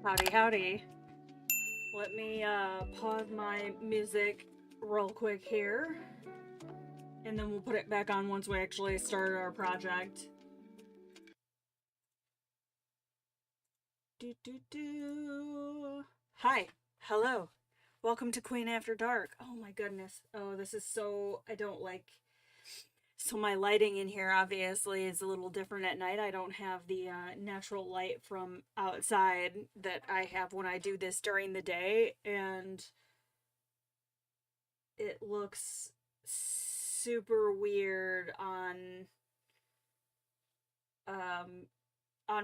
Howdy, howdy. Let me pause my music real quick here, and then we'll put it back on once we actually start our project. Hi, hello. Welcome to Queen After Dark. Oh my goodness. Oh, this is so, I don't like, so my lighting in here obviously is a little different at night. I don't have the natural light from outside that I have when I do this during the day, and it looks super weird on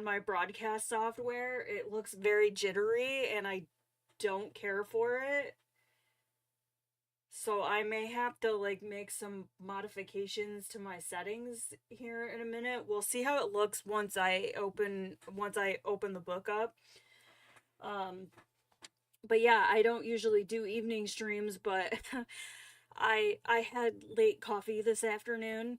my broadcast software. It looks very jittery and I don't care for it. So I may have to like make some modifications to my settings here in a minute. We'll see how it looks once I open the book up. But yeah, I don't usually do evening streams, but I had late coffee this afternoon,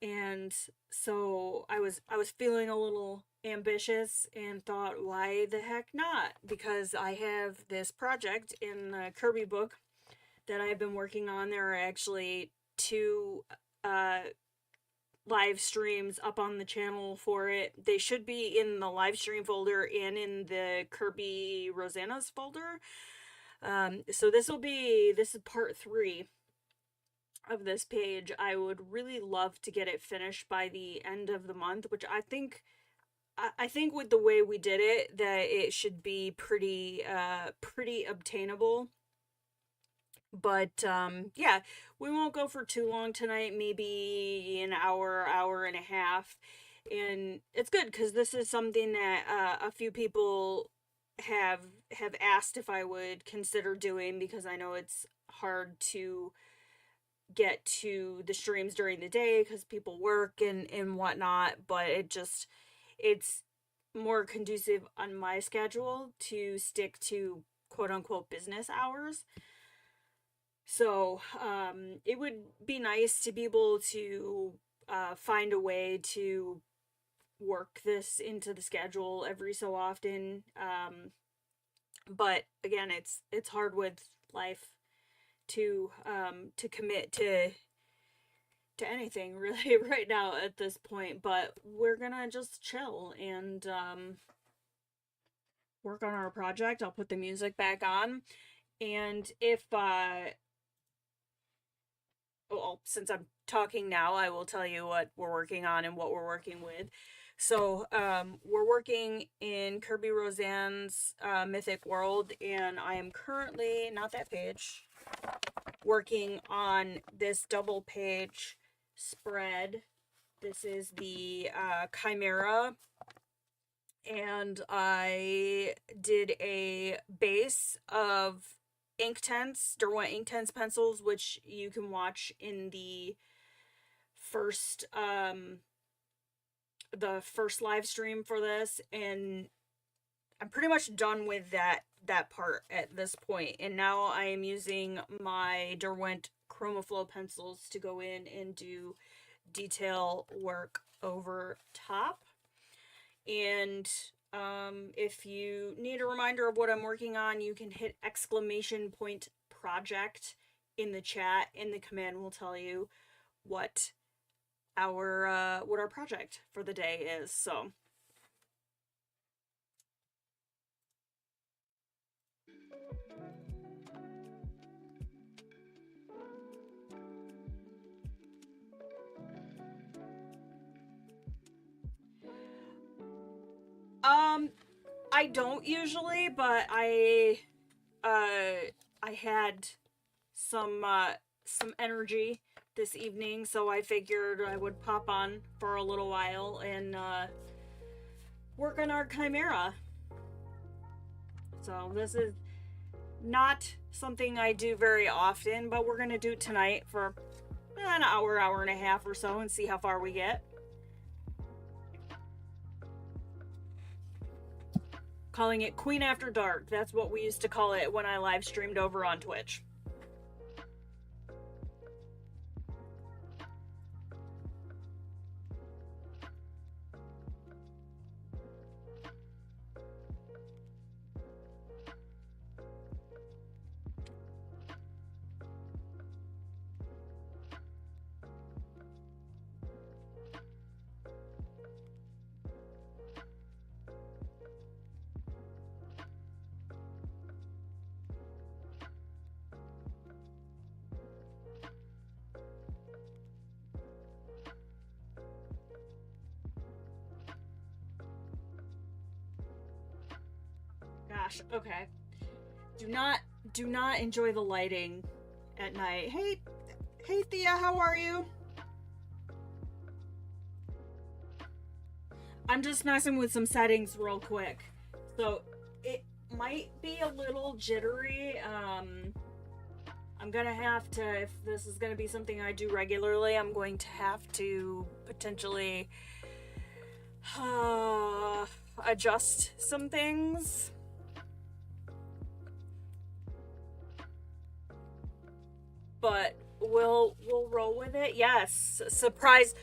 and so I was feeling a little ambitious and thought, why the heck not? Because I have this project in the Kerby book that I've been working on. There are actually two live streams up on the channel for it. They should be in the live stream folder and in the Kerby Rosanes folder. So this is part 3 of this page. I would really love to get it finished by the end of the month, which I think with the way we did it, that it should be pretty obtainable. But yeah, we won't go for too long tonight, maybe an hour and a half. And it's good because this is something that a few people have asked if I would consider doing, because I know it's hard to get to the streams during the day because people work and whatnot, but it's more conducive on my schedule to stick to quote unquote business hours. So it would be nice to be able to find a way to work this into the schedule every so often. But again, it's hard with life to commit to anything really right now at this point. But we're gonna just chill and work on our project. I'll put the music back on, and if well, since I'm talking now, I will tell you what we're working on and what we're working with. So, we're working in Kerby Rosanes Mythic World, and I am currently, not that page, working on this double page spread. This is the Chimera, and I did a base of Inktense, Derwent Inktense pencils, which you can watch in first the first live stream for this, and I'm pretty much done with that part at this point. And now I am using my Derwent Chromaflow pencils to go in and do detail work over top. And if you need a reminder of what I'm working on, you can hit !project in the chat, and the command will tell you what our project for the day is. So I don't usually, but I had some energy this evening, so I figured I would pop on for a little while and work on our Chimera. So this is not something I do very often, but we're gonna do it tonight for an hour and a half or so and see how far we get. Calling it Queen After Dark. That's what we used to call it when I live streamed over on Twitch. Gosh, okay. Do not enjoy the lighting at night. Hey Thea, how are you? I'm just messing with some settings real quick. So it might be a little jittery. I'm gonna have to, if this is gonna be something I do regularly, I'm going to have to potentially adjust some things. But we'll roll with it. Yes, surprise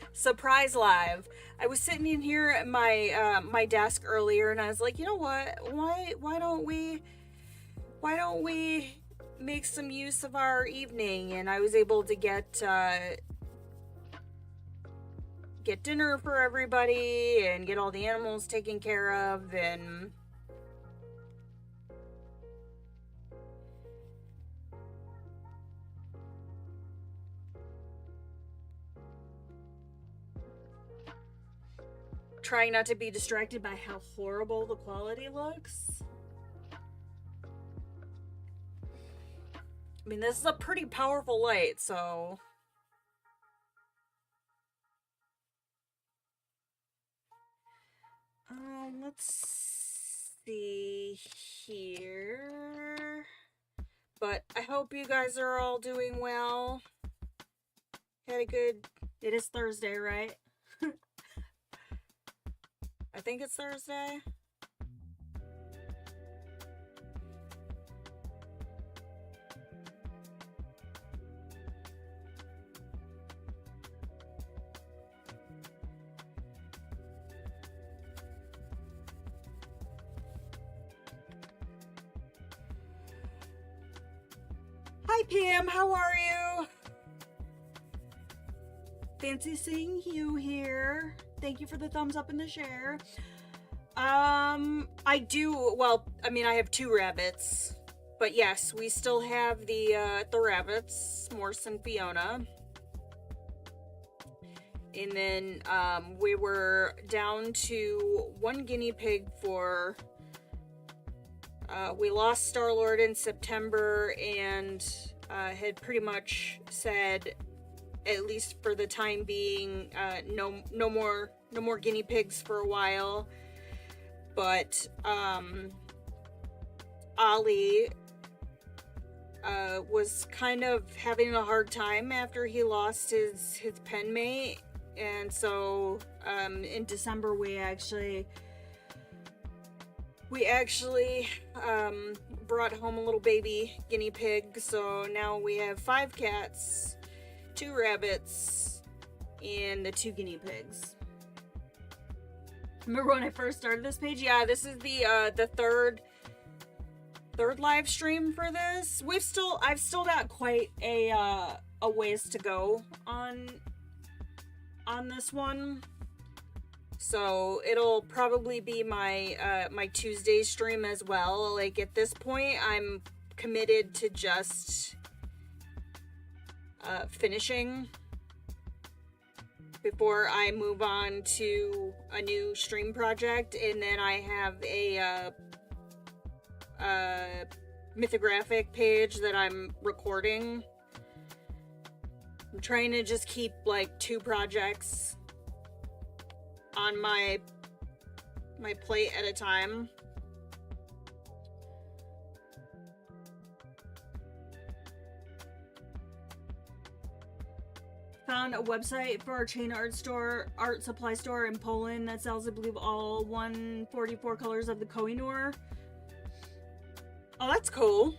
live. I was sitting in here at my desk earlier, and I was like, you know what? Why don't we make some use of our evening? And I was able to get dinner for everybody and get all the animals taken care of, and trying not to be distracted by how horrible the quality looks. I mean, this is a pretty powerful light, so let's see here. But I hope you guys are all doing well. Had a good... It is Thursday, right? I think it's Thursday. Hi Pam, how are you? Fancy seeing you here. Thank you for the thumbs up and the share. I do, well, I mean, I have 2 rabbits. But yes, we still have the rabbits, Morse and Fiona. And then, we were down to 1 guinea pig for... we lost Star-Lord in September and had pretty much said, at least for the time being, no more guinea pigs for a while. But Ollie was kind of having a hard time after he lost his pen mate, and so in December we actually brought home a little baby guinea pig. So now we have 5 cats, 2 rabbits, and the 2 guinea pigs. Remember when I first started this page? Yeah, this is the third live stream for this. I've still got quite a ways to go on this one. So it'll probably be my my Tuesday stream as well. Like, at this point, I'm committed to just finishing before I move on to a new stream project. And then I have a mythographic page that I'm recording. I'm trying to just keep like 2 projects on my plate at a time. Found a website for our chain art supply store in Poland that sells, I believe, all 144 colors of the Koh-i-Noor. Oh, that's cool.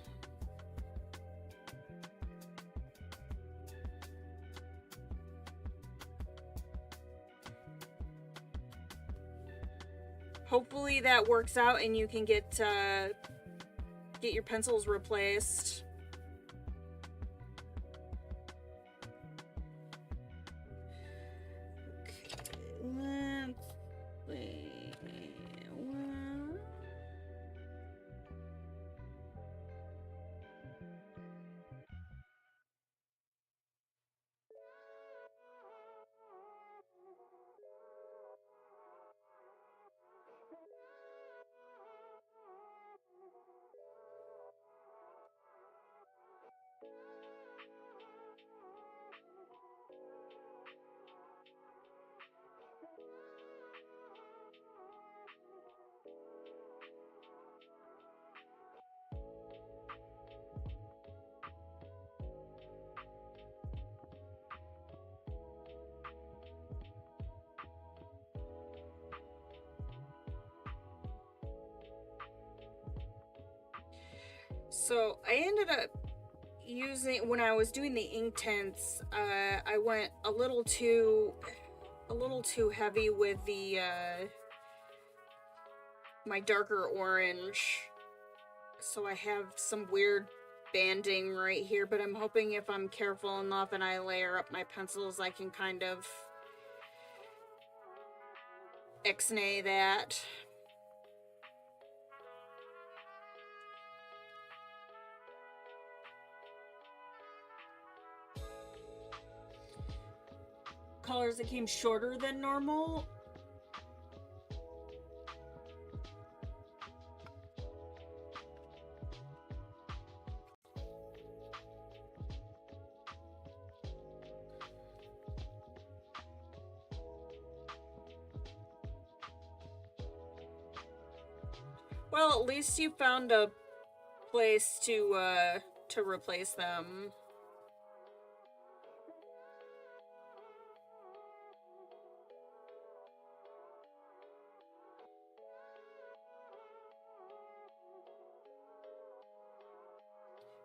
Hopefully that works out and you can get your pencils replaced. Okay, let's see. So I ended up using, when I was doing the Inktense, I went a little too heavy with the my darker orange. So I have some weird banding right here, but I'm hoping if I'm careful enough and I layer up my pencils, I can kind of ixnay that. Colors that came shorter than normal. Well, at least you found a place to replace them.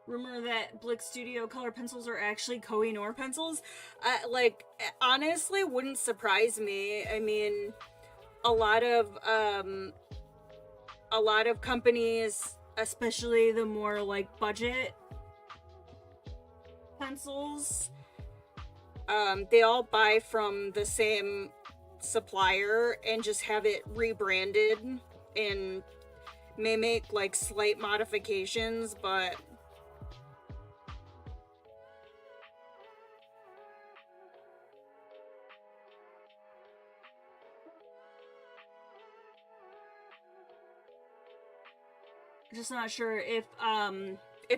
rumor that Blick Studio color pencils are actually Koh-i-Noor pencils. Like, honestly, wouldn't surprise me. I mean, a lot of companies, especially the more like budget pencils, they all buy from the same supplier and just have it rebranded and may make like slight modifications, but just not sure if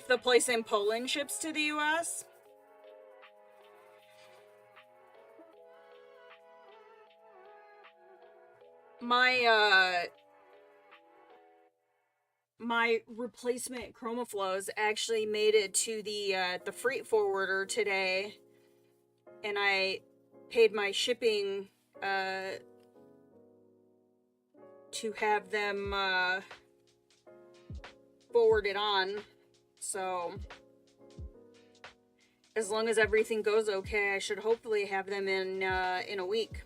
the place in Poland ships to the US. My my replacement Chromaflows actually made it to the freight forwarder today, and I paid my shipping to have them forwarded on. So as long as everything goes okay, I should hopefully have them in a week.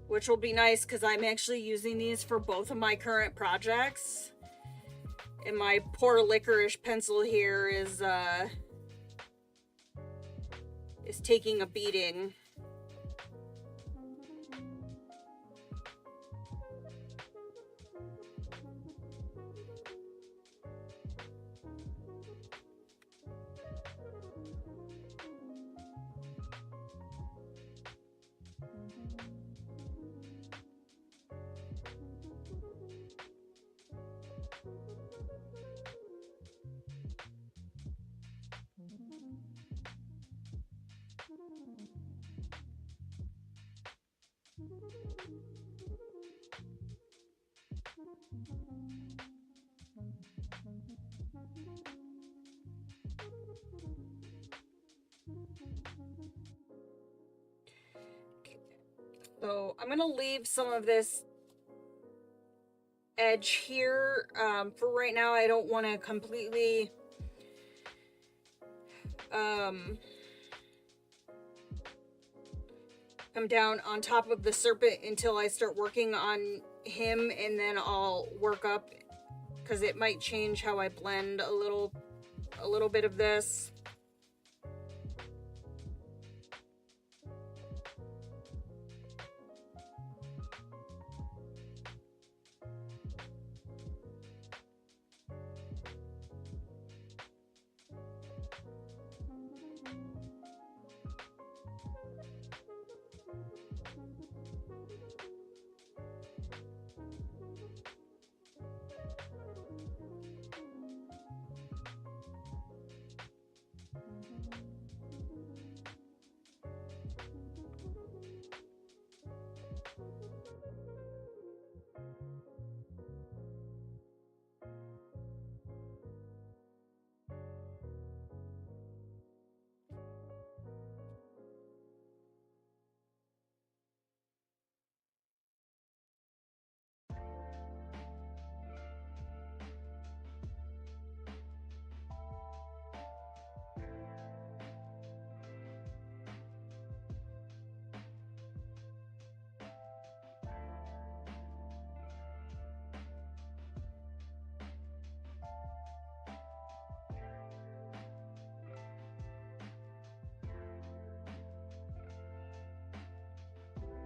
Which will be nice because I'm actually using these for both of my current projects. And my poor licorice pencil here is taking a beating. So I'm gonna leave some of this edge here for right now. I don't want to completely come down on top of the serpent until I start working on him, and then I'll work up, because it might change how I blend a little bit of this.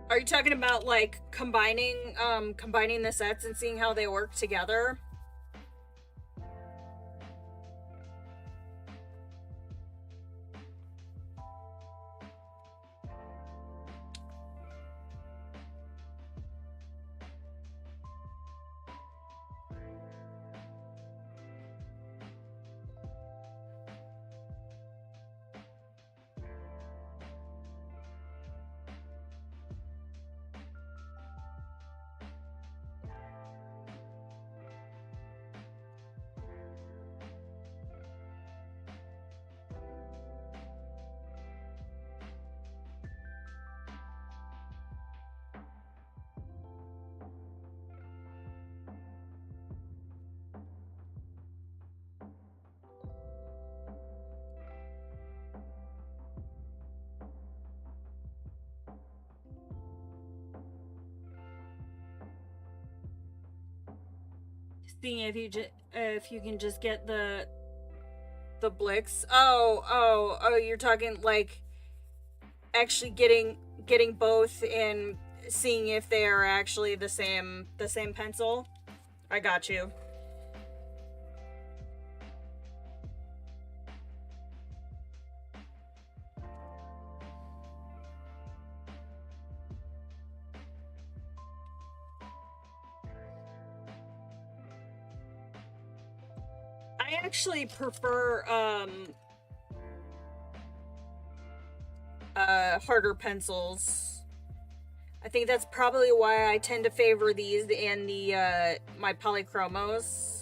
Are you talking about like combining the sets and seeing how they work together? asking if you can just get the Blix. Oh, you're talking like actually getting both and seeing if they are actually the same pencil. I got you. I actually prefer harder pencils. I think that's probably why I tend to favor these and the my polychromos.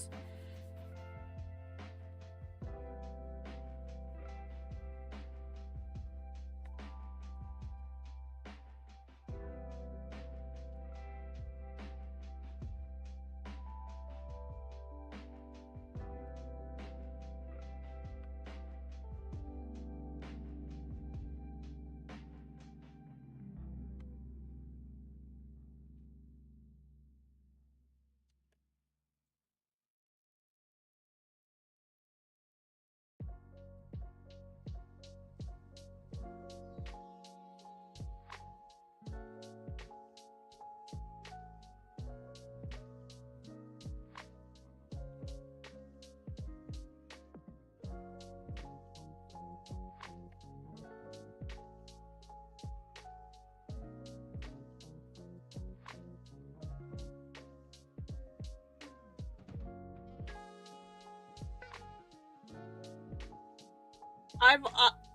I've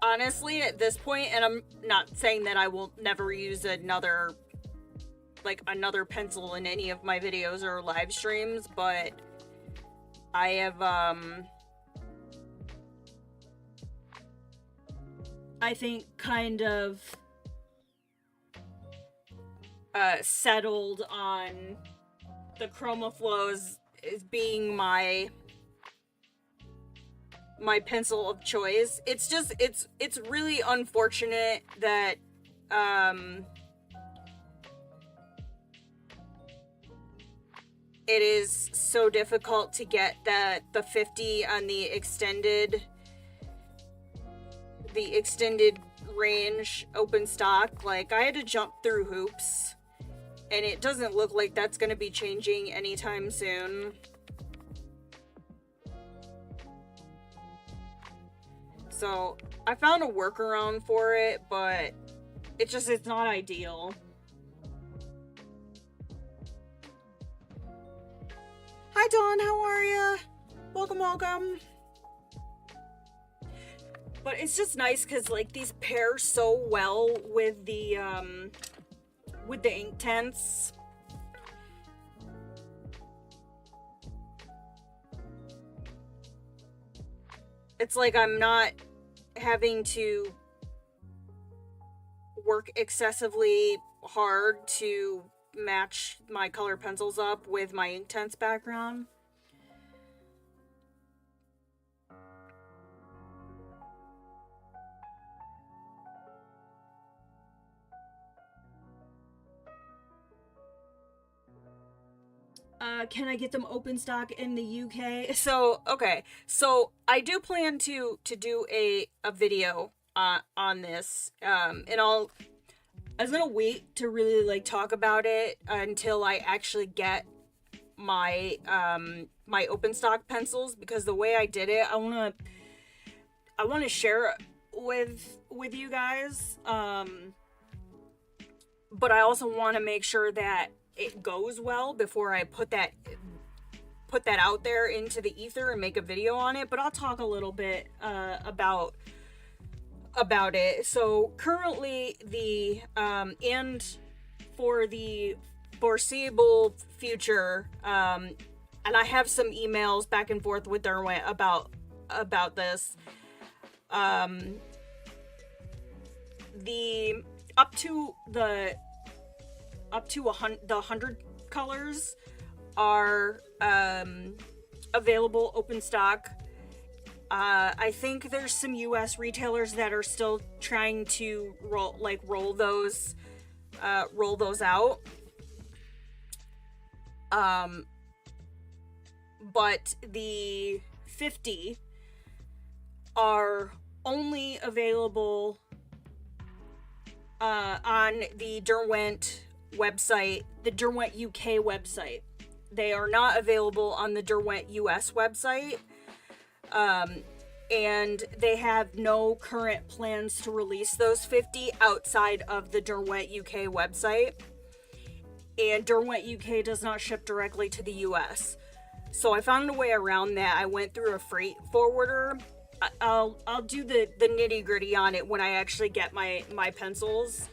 honestly at this point, and I'm not saying that I will never use another pencil in any of my videos or live streams, but I have I think kind of settled on the Chromaflows as being my pencil of choice. It's just it's really unfortunate that it is so difficult to get the 50 on the extended range open stock. Like, I had to jump through hoops, and it doesn't look like that's going to be changing anytime soon. So I found a workaround for it, but it's not ideal. Hi Dawn, how are ya? Welcome. But it's just nice because like these pair so well with the Inktense. It's like I'm not having to work excessively hard to match my color pencils up with my Inktense background. Can I get them open stock in the UK? So, okay. So, I do plan to do a video on this. And I was gonna wait to really like talk about it until I actually get my my open stock pencils, because the way I did it, I want to share it with you guys. But I also want to make sure that it goes well before I put that out there into the ether and make a video on it. But I'll talk a little bit about it. So currently the and for the foreseeable future, and I have some emails back and forth with Derwent about this. The up to 100 colors are available open stock. I think there's some US retailers that are still trying to roll those out. but the 50 are only available on the Derwent website, the Derwent UK website. They are not available on the Derwent US website. And they have no current plans to release those 50 outside of the Derwent UK website. And Derwent UK does not ship directly to the US. So I found a way around that. I went through a freight forwarder. I'll do the nitty gritty on it when I actually get my pencils.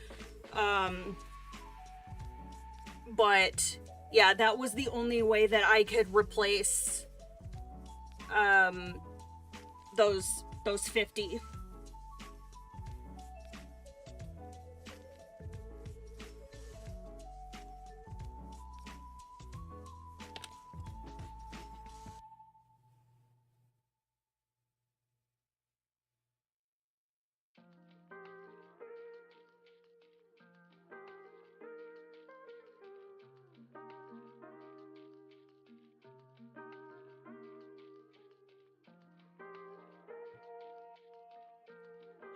But yeah, that was the only way that I could replace those 50.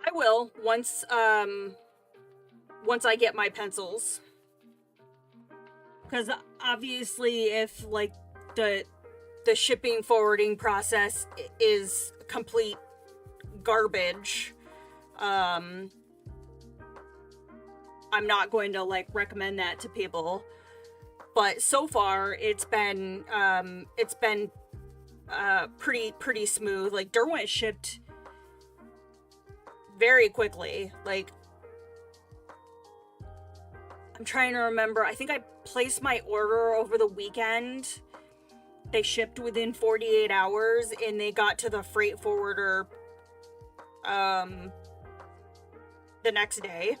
I will once I get my pencils. Because obviously if like the shipping forwarding process is complete garbage, I'm not going to like recommend that to people. But so far it's been pretty smooth. Like Derwent shipped very quickly. Like, I'm trying to remember. I think I placed my order over the weekend. They shipped within 48 hours and they got to the freight forwarder the next day.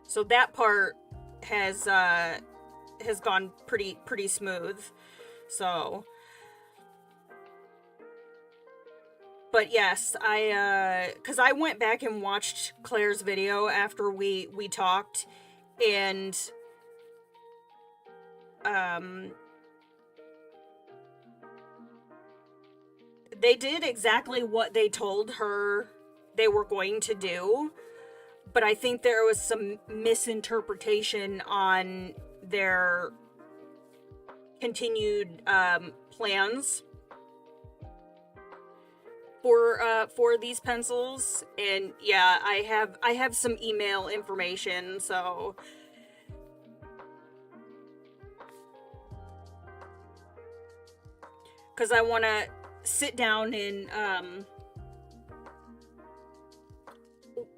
So that part has gone pretty smooth. So, but yes, because I went back and watched Claire's video after we talked, and they did exactly what they told her they were going to do, but I think there was some misinterpretation on their continued plans for these pencils. And yeah, I have some email information, so because I want to sit down and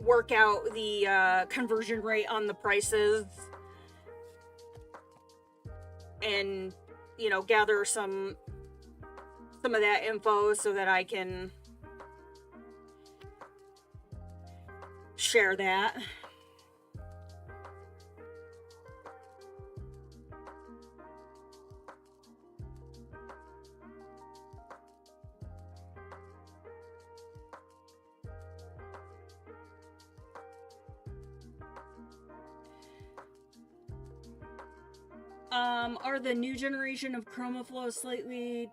work out the conversion rate on the prices, and gather some of that info so that I can share that. Are the new generation of Chromaflow slightly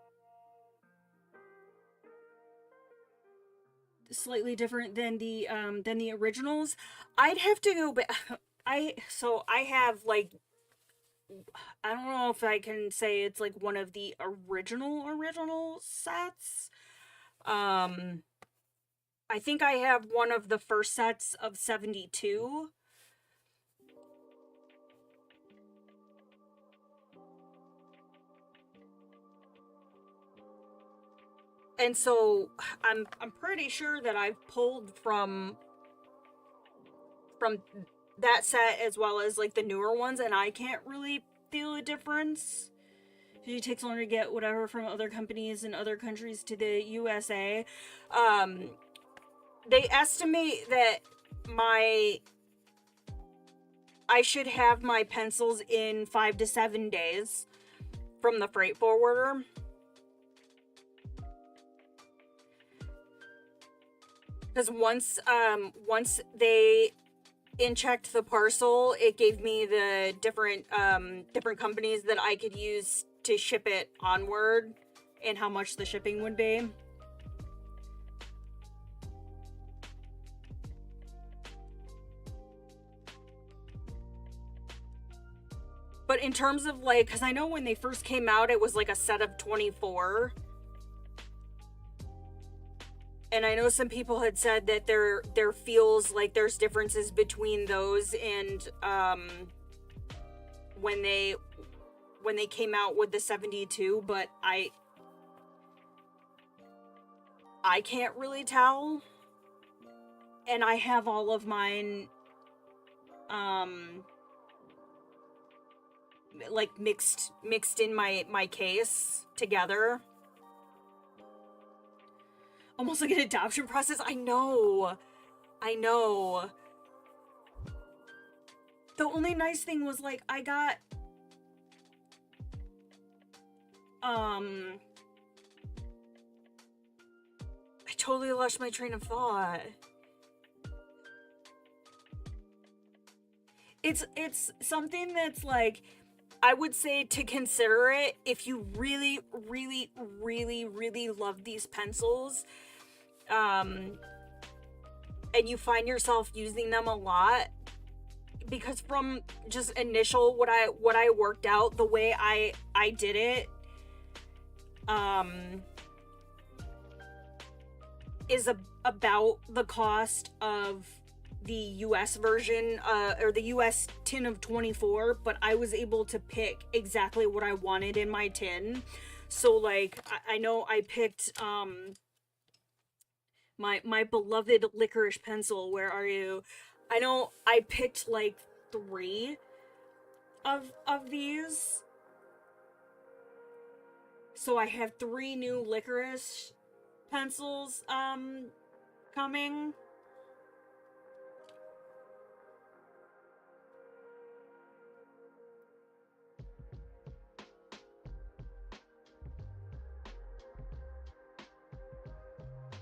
different than the originals? I'd have to go back. I have like, I don't know if I can say it's like one of the original sets. I think I have one of the first sets of 72. And so I'm pretty sure that I've pulled from that set as well as like the newer ones, and I can't really feel a difference. It takes longer to get whatever from other companies in other countries to the USA. They estimate that I should have my pencils in 5 to 7 days from the freight forwarder. Because once they in-checked the parcel, it gave me the different companies that I could use to ship it onward and how much the shipping would be. But in terms of like, because I know when they first came out, it was like a set of 24. And I know some people had said that there feels like there's differences between those and when they came out with the 72, but I can't really tell. And I have all of mine like mixed in my case together. Almost like an adoption process. I know. The only nice thing was, like, I got I totally lost my train of thought. It's something that's like, I would say to consider it if you really, really, really, really love these pencils, and you find yourself using them a lot, because from just initial what I worked out, the way I did it, is about the cost of the US version, or the US tin of 24, but I was able to pick exactly what I wanted in my tin. So, like, I know I picked, my beloved licorice pencil. Where are you? I know I picked, like, 3 of these. So I have 3 new licorice pencils, coming.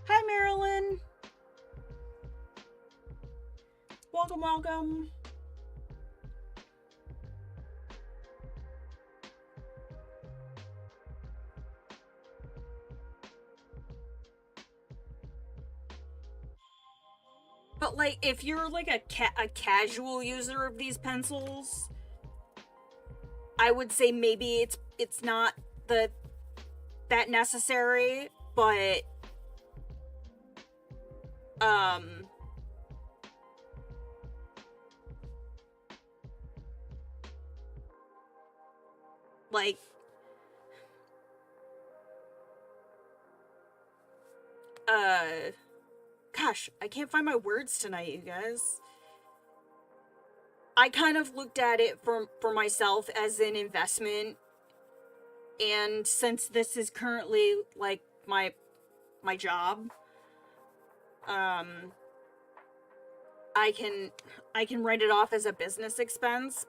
Hi, Marilyn. Welcome, welcome. But, like, if you're, like, a casual user of these pencils, I would say maybe it's not that necessary, but like, gosh, I can't find my words tonight, you guys. I kind of looked at it for myself as an investment, and since this is currently, like, my job, I can write it off as a business expense.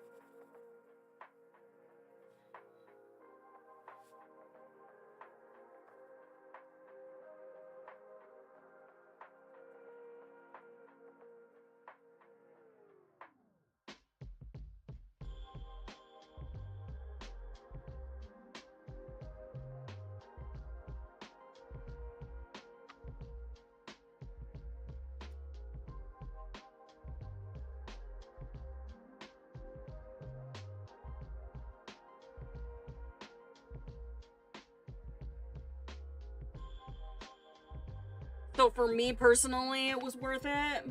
So for me personally, it was worth it.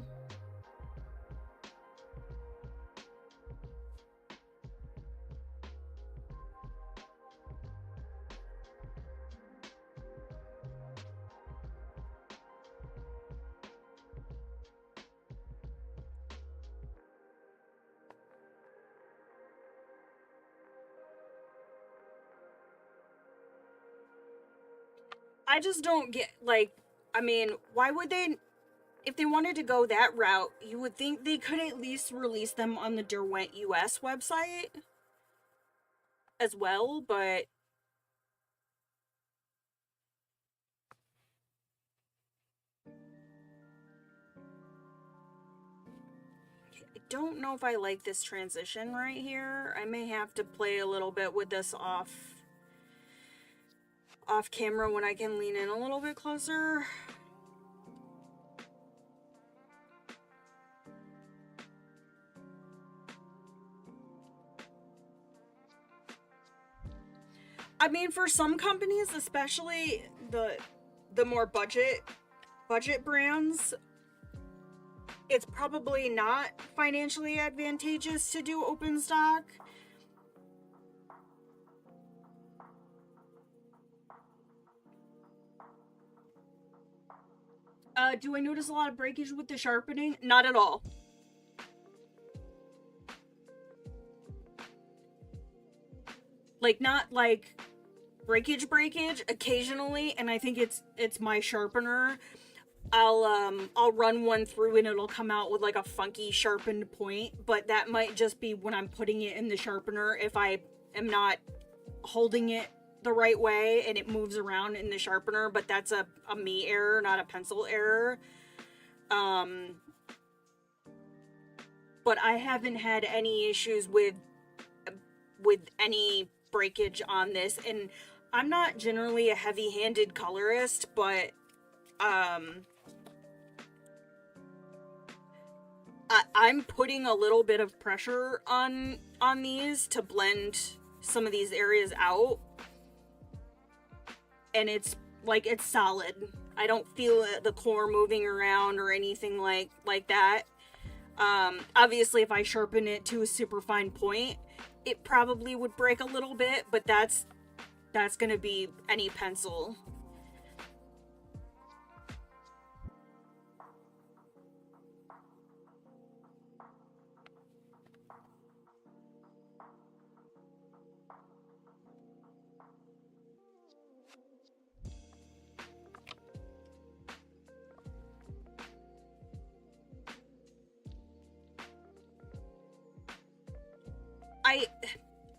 I just don't get, like, I mean, why would they, if they wanted to go that route, you would think they could at least release them on the Derwent US website as well, but I don't know if I like this transition right here. I may have to play a little bit with this off off camera when I can lean in a little bit closer. I mean, for some companies, especially the more budget brands, it's probably not financially advantageous to do open stock. Do I notice a lot of breakage with the sharpening? Not at all. Like, not like breakage occasionally, and I think it's my sharpener. I'll run one through and it'll come out with like a funky sharpened point, but that might just be when I'm putting it in the sharpener if I am not holding it the right way and it moves around in the sharpener, but that's a me error, not a pencil error. But I haven't had any issues with any breakage on this, and I'm not generally a heavy-handed colorist, but I'm putting a little bit of pressure on these to blend some of these areas out, and it's like, it's solid. I don't feel the core moving around or anything like that. Obviously, if I sharpen it to a super fine point, it probably would break a little bit, but that's gonna be any pencil.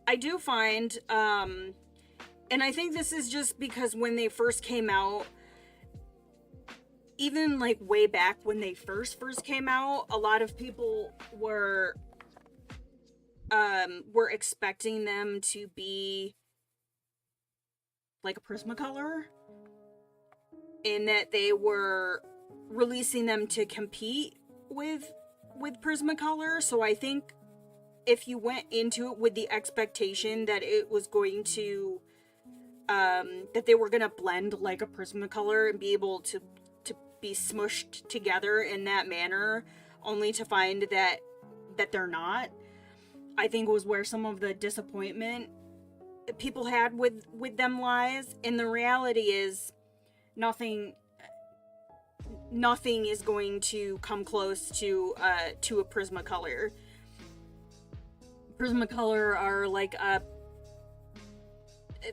I do find, and I think this is just because when they first came out, even like way back when they first came out, a lot of people were expecting them to be like a Prismacolor, in that they were releasing them to compete with Prismacolor. So I think if you went into it with the expectation that it was going to, that they were gonna blend like a Prismacolor and be able to be smushed together in that manner, only to find that they're not, I think was where some of the disappointment people had with them lies. And the reality is, nothing is going to come close to a Prismacolor. Prismacolor are like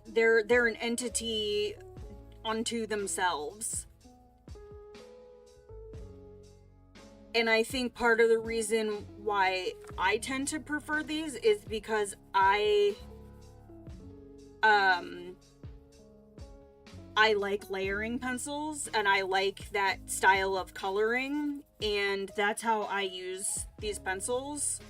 they're an entity unto themselves. And I think part of the reason why I tend to prefer these is because I like layering pencils, and I like that style of coloring, and that's how I use these pencils.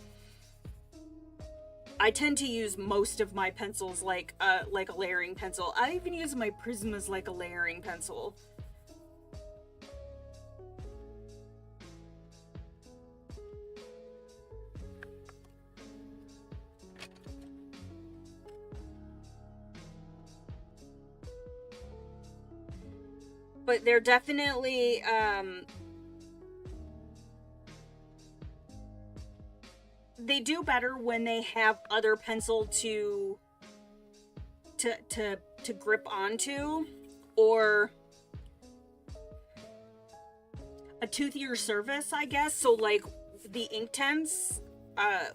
I tend to use most of my pencils like a layering pencil. I even use my Prismas like a layering pencil. But they're definitely, they do better when they have other pencil to grip onto, or a toothier surface, I guess. So like the Inktense,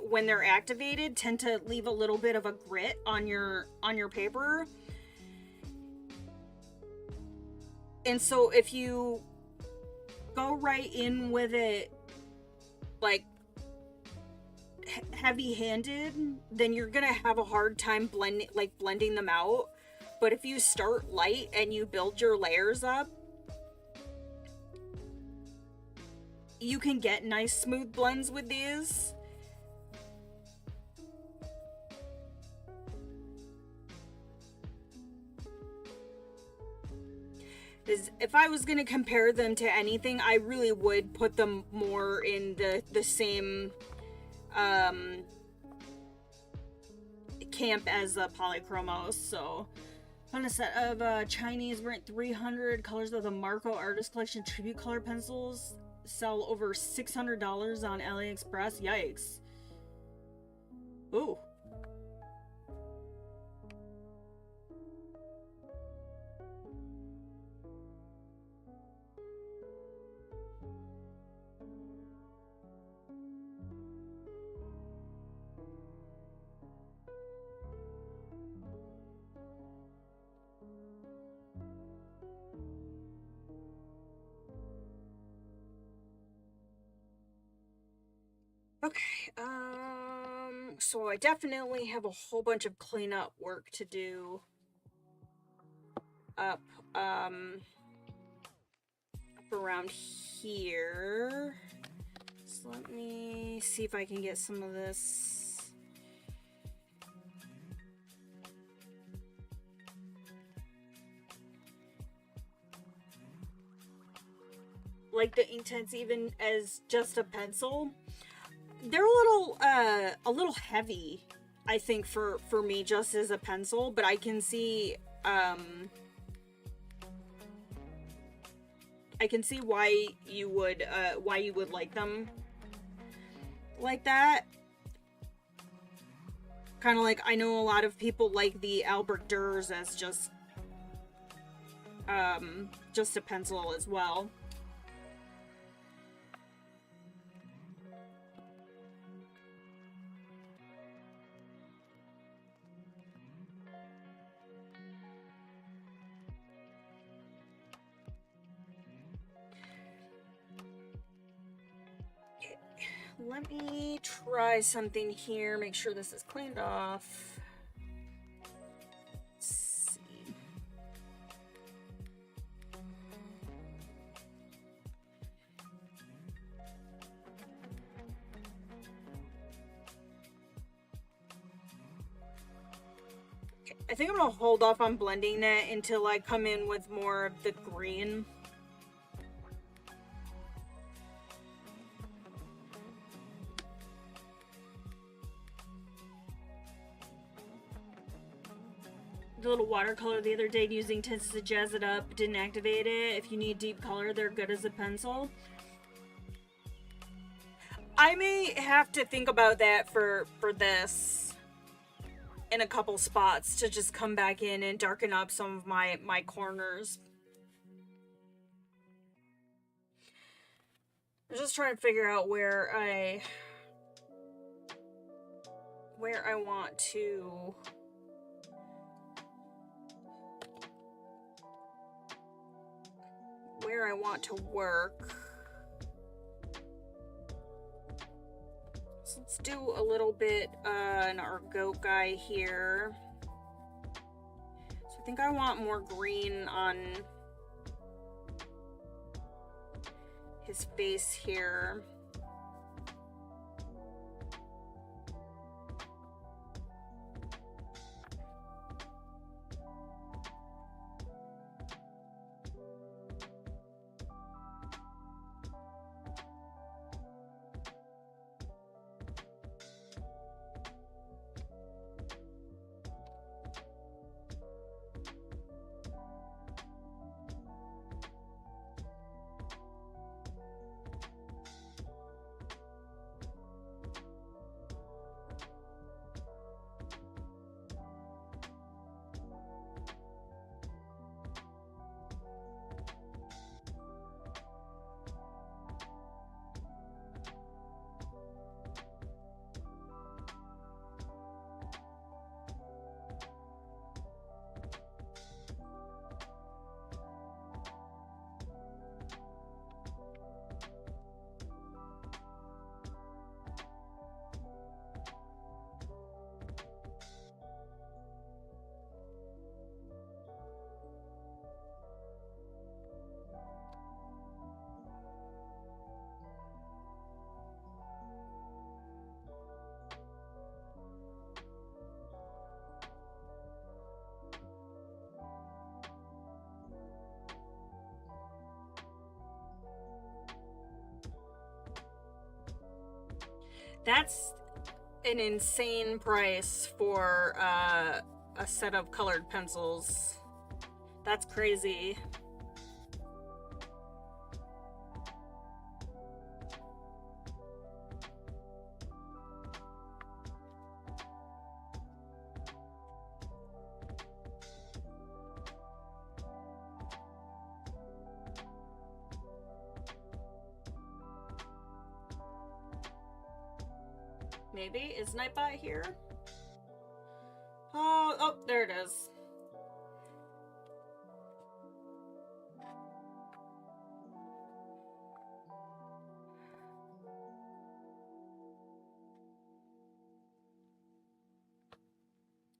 when they're activated, tend to leave a little bit of a grit on your paper. And so if you go right in with it, like, heavy-handed, then you're gonna have a hard time blending them out. But if you start light and you build your layers up, you can get nice smooth blends with these. is if I was going to compare them to anything, I really would put them more in the same camp as the Polychromos. So on a set of Chinese rent 300 colors of the Marco Artist Collection tribute color pencils, sell over $600 on AliExpress. Yikes. Ooh. Okay, so I definitely have a whole bunch of cleanup work to do up around here. So let me see if I can get some of this. Like the Inktense even as just a pencil. They're a little heavy, I think, for me just as a pencil, but I can see why you would like them like that. Kind of like I know a lot of people like the Albert Durs as just a pencil as well. Let me try something here. Make sure this is cleaned off. Let's see. Okay, I think I'm gonna hold off on blending that until I come in with more of the green. The little watercolor the other day using tints to jazz it up, didn't activate it. If you need deep color, they're good as a pencil. I may have to think about that for this in a couple spots to just come back in and darken up some of my corners. I'm just trying to figure out where I want to work. So let's do a little bit in our goat guy here. So I think I want more green on his face here. That's an insane price for a set of colored pencils. That's crazy. Maybe? Is Nightbot here? Oh, there it is.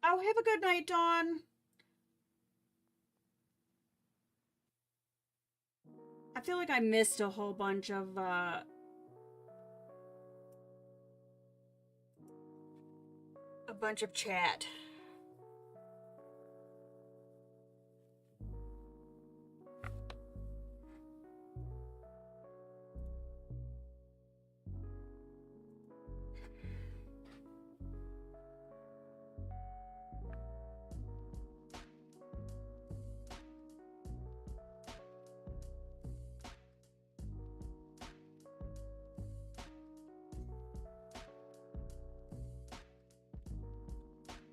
Oh, have a good night, Dawn. I feel like I missed a whole bunch of, a bunch of chat.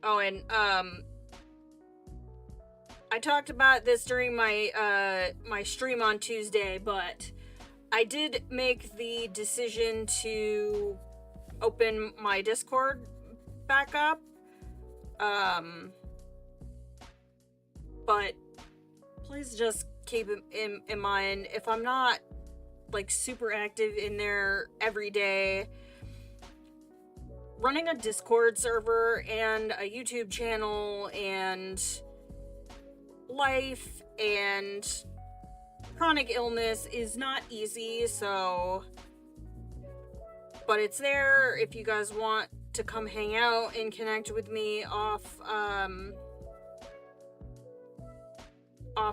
Oh, and, I talked about this during my, my stream on Tuesday, but I did make the decision to open my Discord back up. But please just keep in mind, if I'm not, like, super active in there every day, running a Discord server and a YouTube channel and life and chronic illness is not easy, so... But it's there if you guys want to come hang out and connect with me off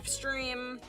stream.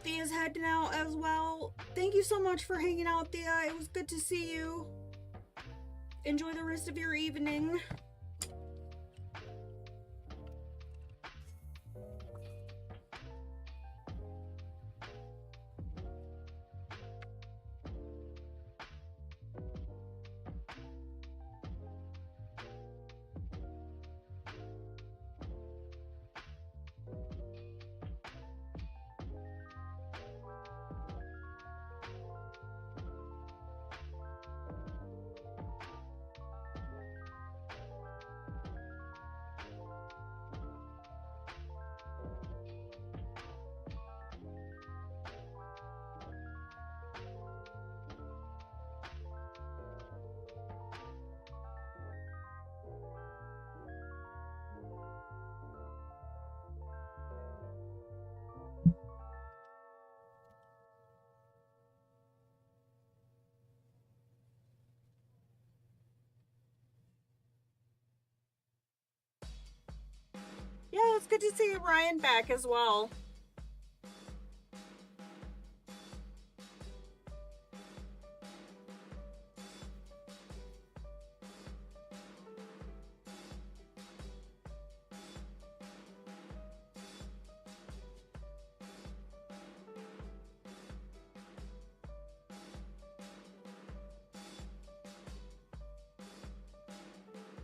Thea's heading out as well. Thank you so much for hanging out, Thea. It was good to see you. Enjoy the rest of your evening. Yeah, it's good to see Ryan back as well.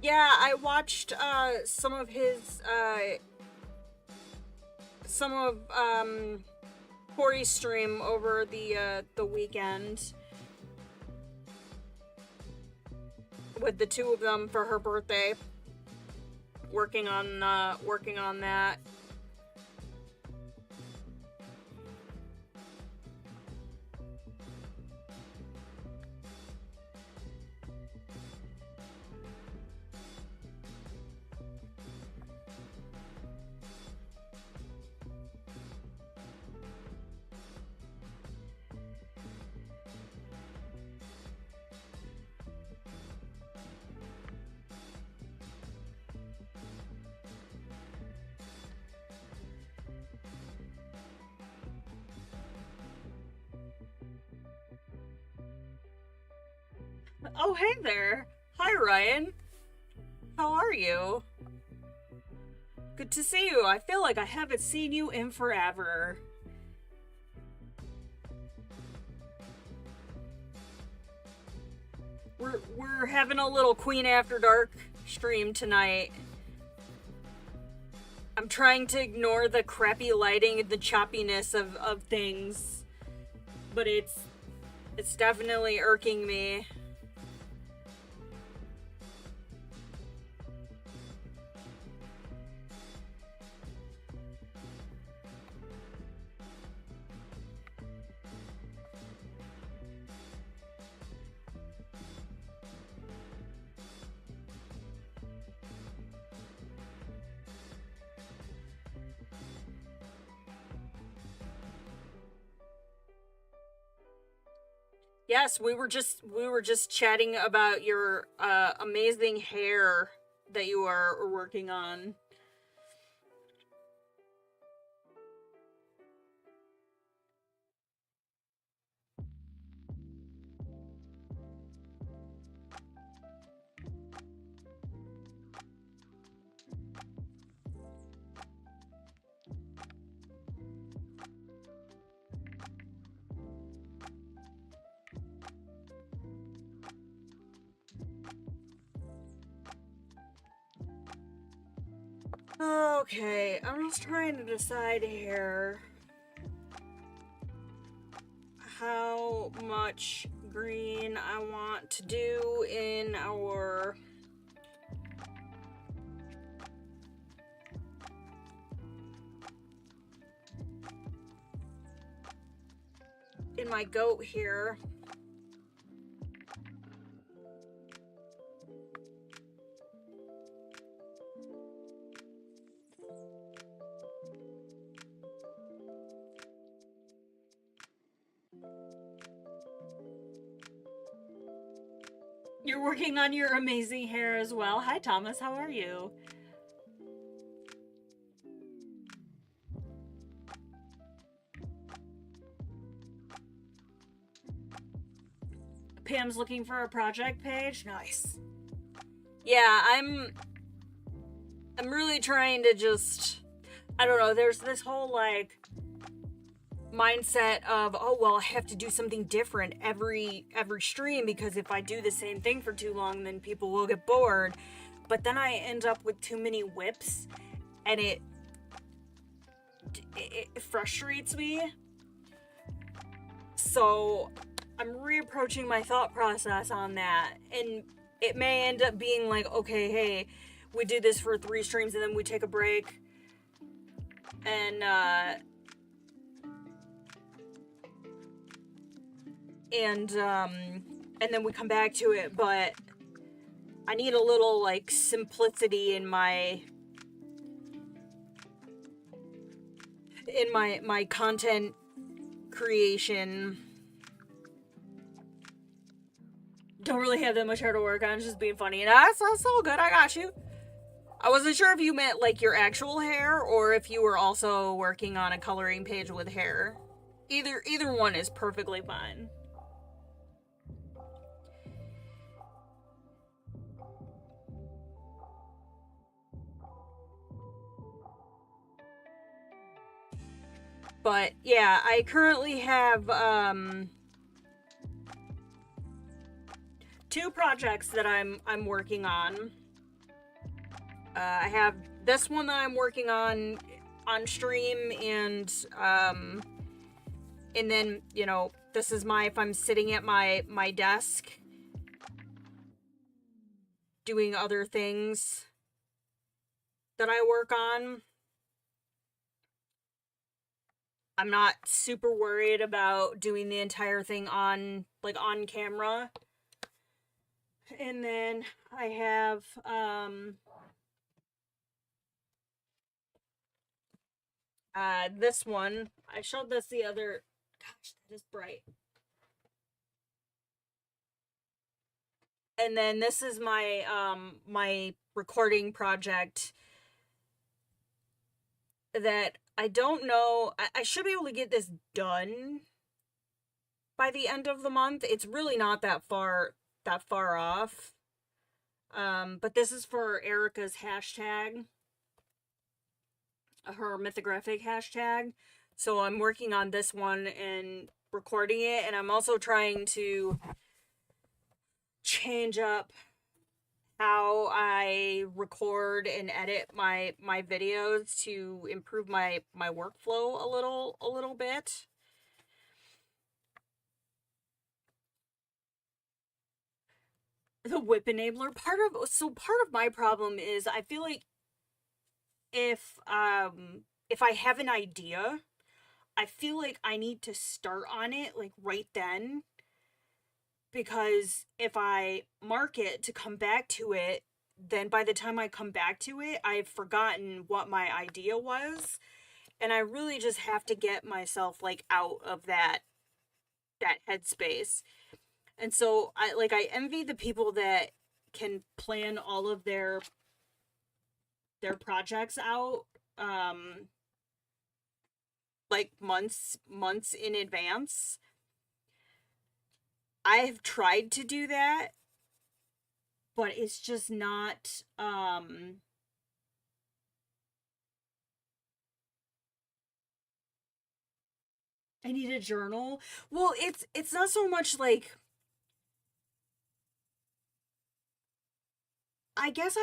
Yeah, I watched some of his Corey's stream over the weekend with the two of them for her birthday, working on that. Oh, hey there. Hi, Ryan. How are you? Good to see you. I feel like I haven't seen you in forever. We're having a little Queen After Dark stream tonight. I'm trying to ignore the crappy lighting and the choppiness of things, but it's definitely irking me. Yes, we were just chatting about your amazing hair that you are working on. Okay, I'm just trying to decide here how much green I want to do in our my goat here. You're working on your amazing hair as well. Hi, Thomas. How are you? Pam's looking for a project page. Nice. Yeah, I'm really trying to just, I don't know, there's this whole like mindset of, oh well, I have to do something different every stream, because if I do the same thing for too long, then people will get bored. But then I end up with too many whips, and it frustrates me. So I'm reapproaching my thought process on that, and it may end up being like, okay, hey, we do this for 3 streams and then we take a break, and then we come back to it. But I need a little like simplicity in my content creation. Don't really have that much hair to work on, just being funny. And that's all good, I got you. I wasn't sure if you meant like your actual hair, or if you were also working on a coloring page with hair. Either one is perfectly fine. But yeah, I currently have 2 projects that I'm working on. I have this one that I'm working on stream, and then, you know, this is if I'm sitting at my desk doing other things that I work on. I'm not super worried about doing the entire thing on camera. And then I have this one. I showed this the other. Gosh, that is bright. And then this is my my recording project that I don't know. I should be able to get this done by the end of the month. It's really not that far off. But this is for Erica's hashtag, her mythographic hashtag. So I'm working on this one and recording it, and I'm also trying to change up how I record and edit my videos to improve my workflow a little bit. The whip enabler, part of my problem is I feel like if I have an idea, I feel like I need to start on it like right then, because if I mark it to come back to it, then by the time I come back to it, I've forgotten what my idea was, and I really just have to get myself like out of that headspace. And so I envy the people that can plan all of their projects out like months in advance. I have tried to do that, but it's just not I need a journal. Well, it's not so much like, I guess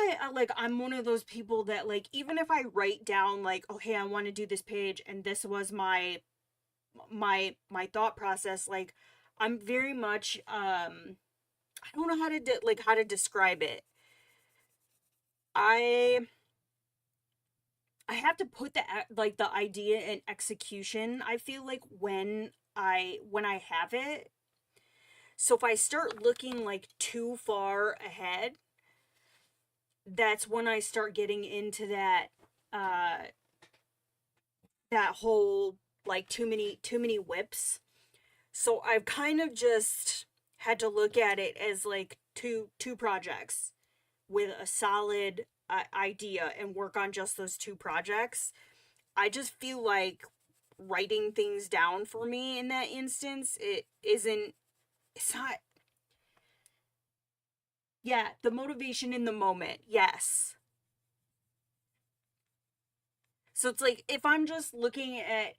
I'm one of those people that like, even if I write down like, oh hey, I want to do this page and this was my thought process, like I'm very much I don't know how to describe it. I have to put the idea in execution, I feel like, when I have it. So if I start looking like too far ahead, that's when I start getting into that whole like too many whips. So I've kind of just had to look at it as like two projects with a solid idea, and work on just those 2 projects. I just feel like writing things down for me in that instance, it's not Yeah, the motivation in the moment. Yes. So it's like if I'm just looking at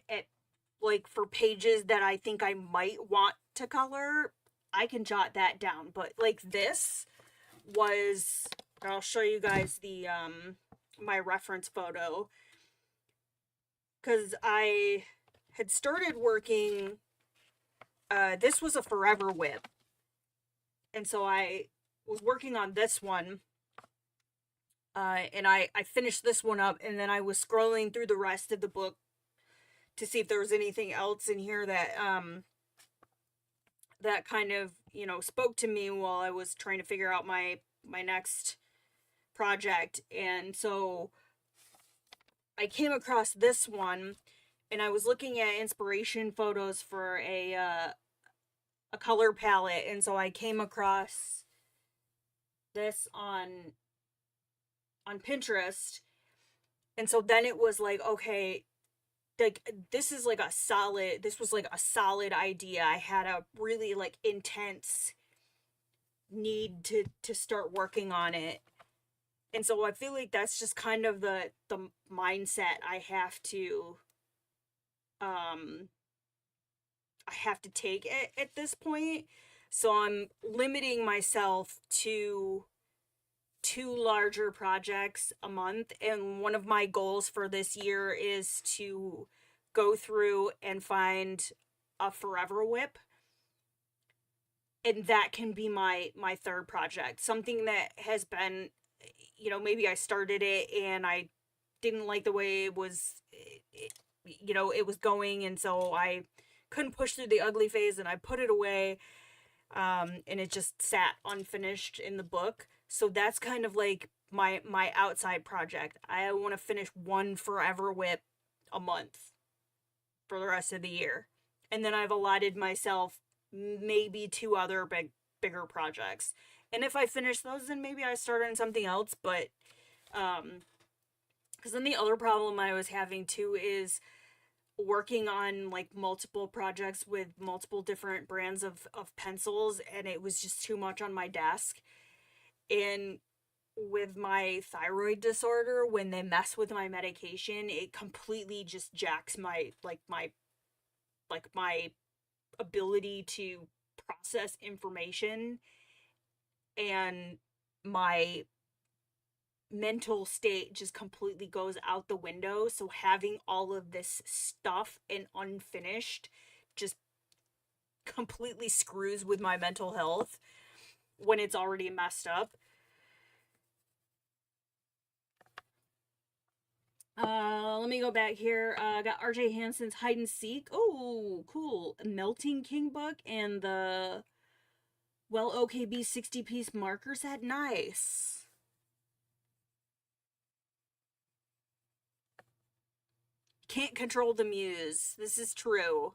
like for pages that I think I might want to color, I can jot that down. But like this was, I'll show you guys the my reference photo, because I had started working, this was a forever whip, and so I was working on this one, and I finished this one up, and then I was scrolling through the rest of the book to see if there was anything else in here that that kind of, you know, spoke to me while I was trying to figure out my next project. And so I came across this one, and I was looking at inspiration photos for a color palette, and so I came across this on Pinterest. And so then it was like, okay, like this was like a solid idea. I had a really like intense need to start working on it. And so I feel like that's just kind of the mindset I have to take at this point. So I'm limiting myself to 2 larger projects a month, and one of my goals for this year is to go through and find a forever whip, and that can be my third project, something that has been, you know, maybe I started it and I didn't like the way it was, you know, it was going, and so I couldn't push through the ugly phase and I put it away, and it just sat unfinished in the book. So that's kind of like my outside project. I want to finish one forever whip a month for the rest of the year, and then I've allotted myself maybe 2 other bigger projects. And if I finish those, then maybe I start on something else. But because then the other problem I was having too is working on like multiple projects with multiple different brands of pencils, and it was just too much on my desk. And with my thyroid disorder, when they mess with my medication, it completely just jacks my my ability to process information, and my mental state just completely goes out the window. So having all of this stuff and unfinished just completely screws with my mental health when it's already messed up. Let me go back here. Got RJ Hanson's Hide and Seek. Oh, cool. Melting King book and the Well OKB 60-piece marker set. Nice. Can't control the muse. This is true.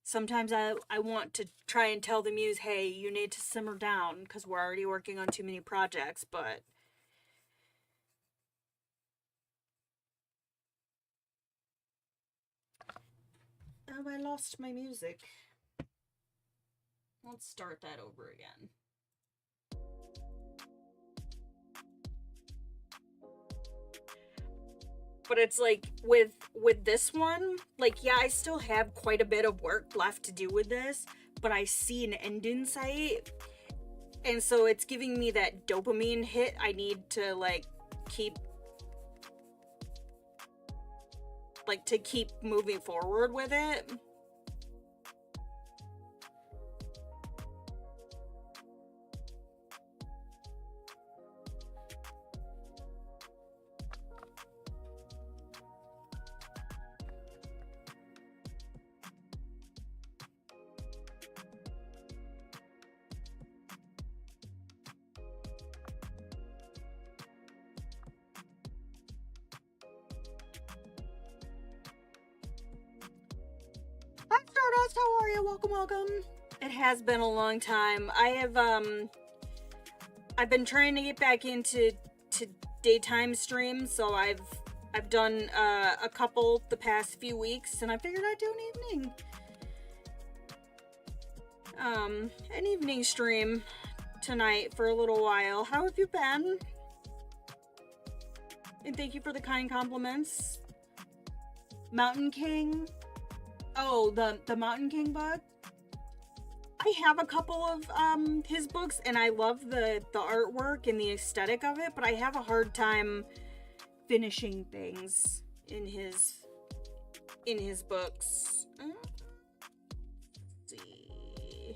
Sometimes I want to try and tell the muse, hey, you need to simmer down because we're already working on too many projects, but oh, I lost my music. Let's start that over again. But it's like with this one, like, yeah, I still have quite a bit of work left to do with this, but I see an end in sight, and so it's giving me that dopamine hit I need to like keep moving forward with it. Hi Stardust, how are you? Welcome. It has been a long time. I've been trying to get back into daytime streams, so I've done a couple the past few weeks, and I figured I'd do an evening stream tonight for a little while. How have you been? And thank you for the kind compliments. Mountain King. Oh, the Mountain King book. I have a couple of his books, and I love the artwork and the aesthetic of it, but I have a hard time finishing things in his books. Let's see.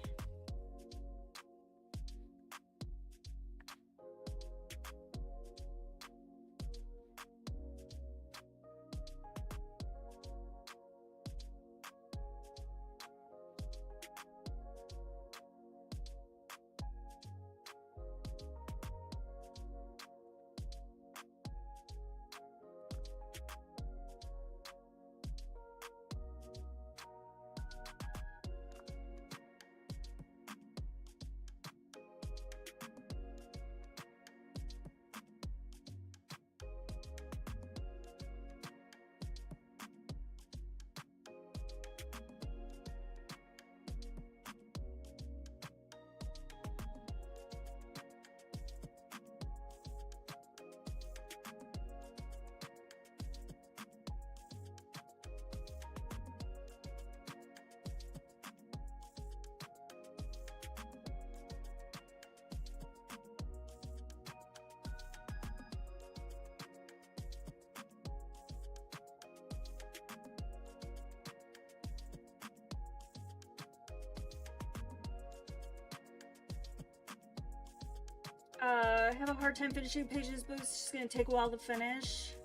I have a hard time finishing pages, but it's just gonna take a while to finish.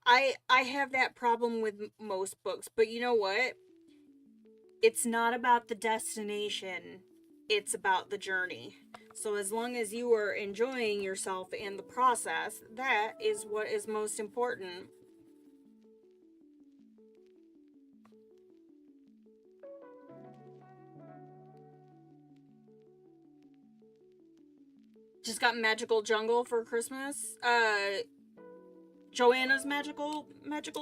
I have that problem with most books, but you know what? It's not about the destination, it's about the journey. So as long as you are enjoying yourself and the process, that is what is most important. Just got Magical Jungle for Christmas. Joanna's Magical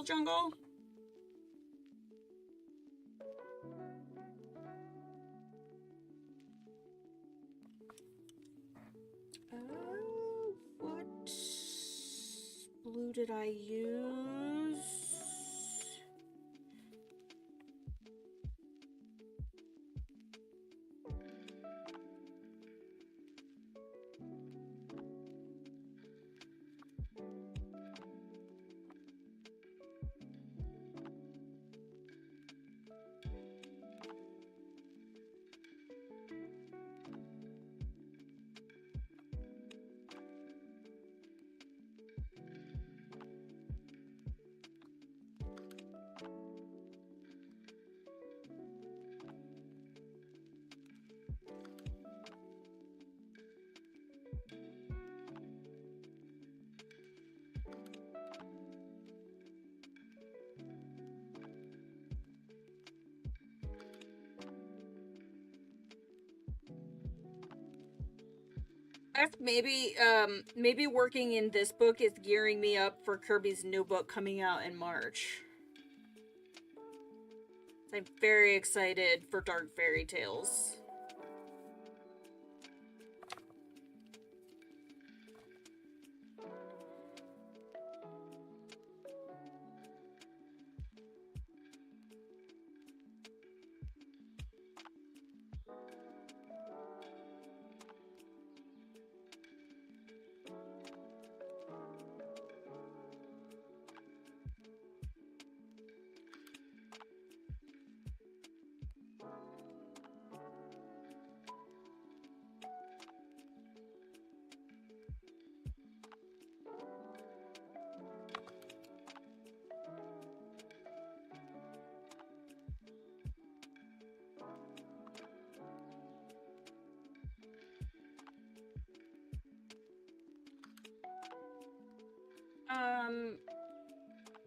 Jungle. What blue did I use? Maybe working in this book is gearing me up for Kirby's new book coming out in March. I'm very excited for Dark Fairy Tales.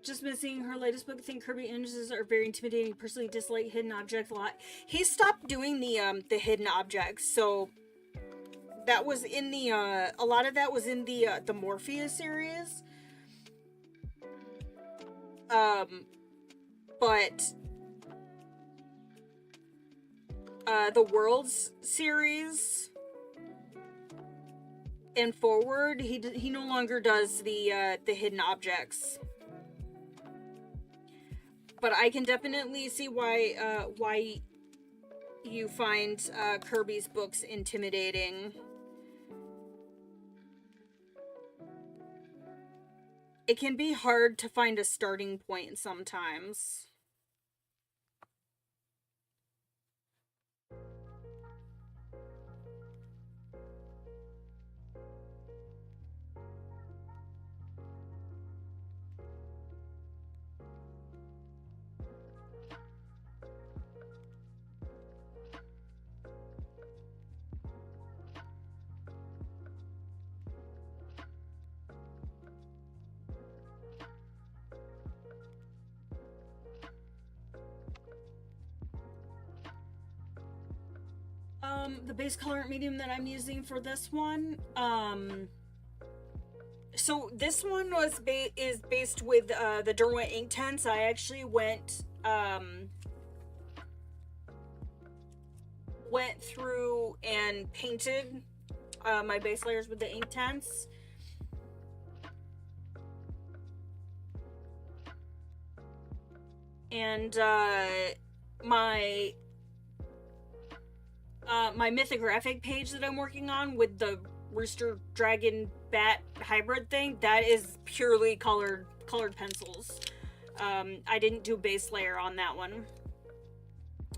Just missing her latest book. I think Kirby images are very intimidating. Personally dislike hidden object a lot. He stopped doing the hidden objects, so that was in the a lot of that was in the Morpheus series. But the Worlds series and forward, he no longer does the hidden objects. But I can definitely see why you find Kerby's books intimidating. It can be hard to find a starting point sometimes. The base color medium that I'm using for this one, so this one is based with the Derwent Inktense. I actually went through and painted my base layers with the Inktense. And my mythographic page that I'm working on with the rooster dragon bat hybrid thing, that is purely colored pencils. I didn't do base layer on that one.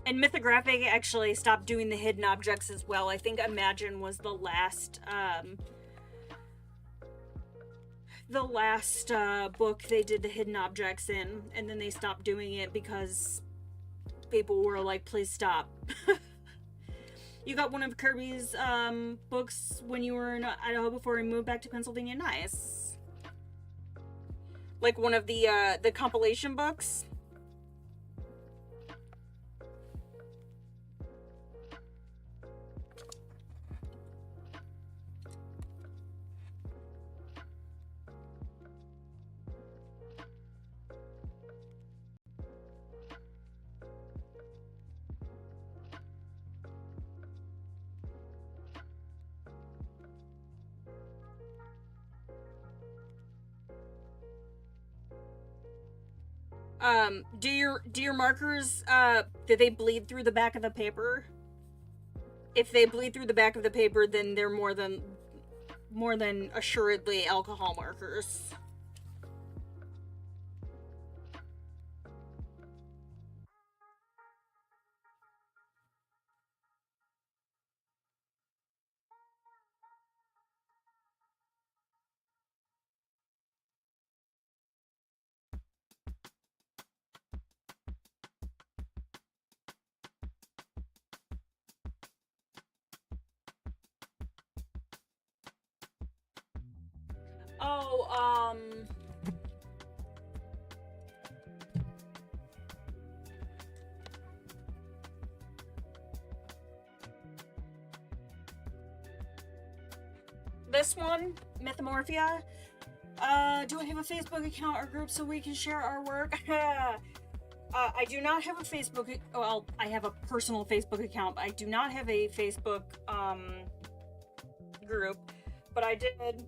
And mythographic actually stopped doing the hidden objects as well. I think Imagine was the last book they did the hidden objects in, and then they stopped doing it because people were like, please stop. You got one of Kerby's books when you were in Idaho before you moved back to Pennsylvania. Nice. Like one of the compilation books. Do your markers, do they bleed through the back of the paper? If they bleed through the back of the paper, then they're more than assuredly alcohol markers. Oh, this one, Mythomorphia. Do I have a Facebook account or group so we can share our work? I do not have a Facebook. Well, I have a personal Facebook account, but I do not have a Facebook group. But I did.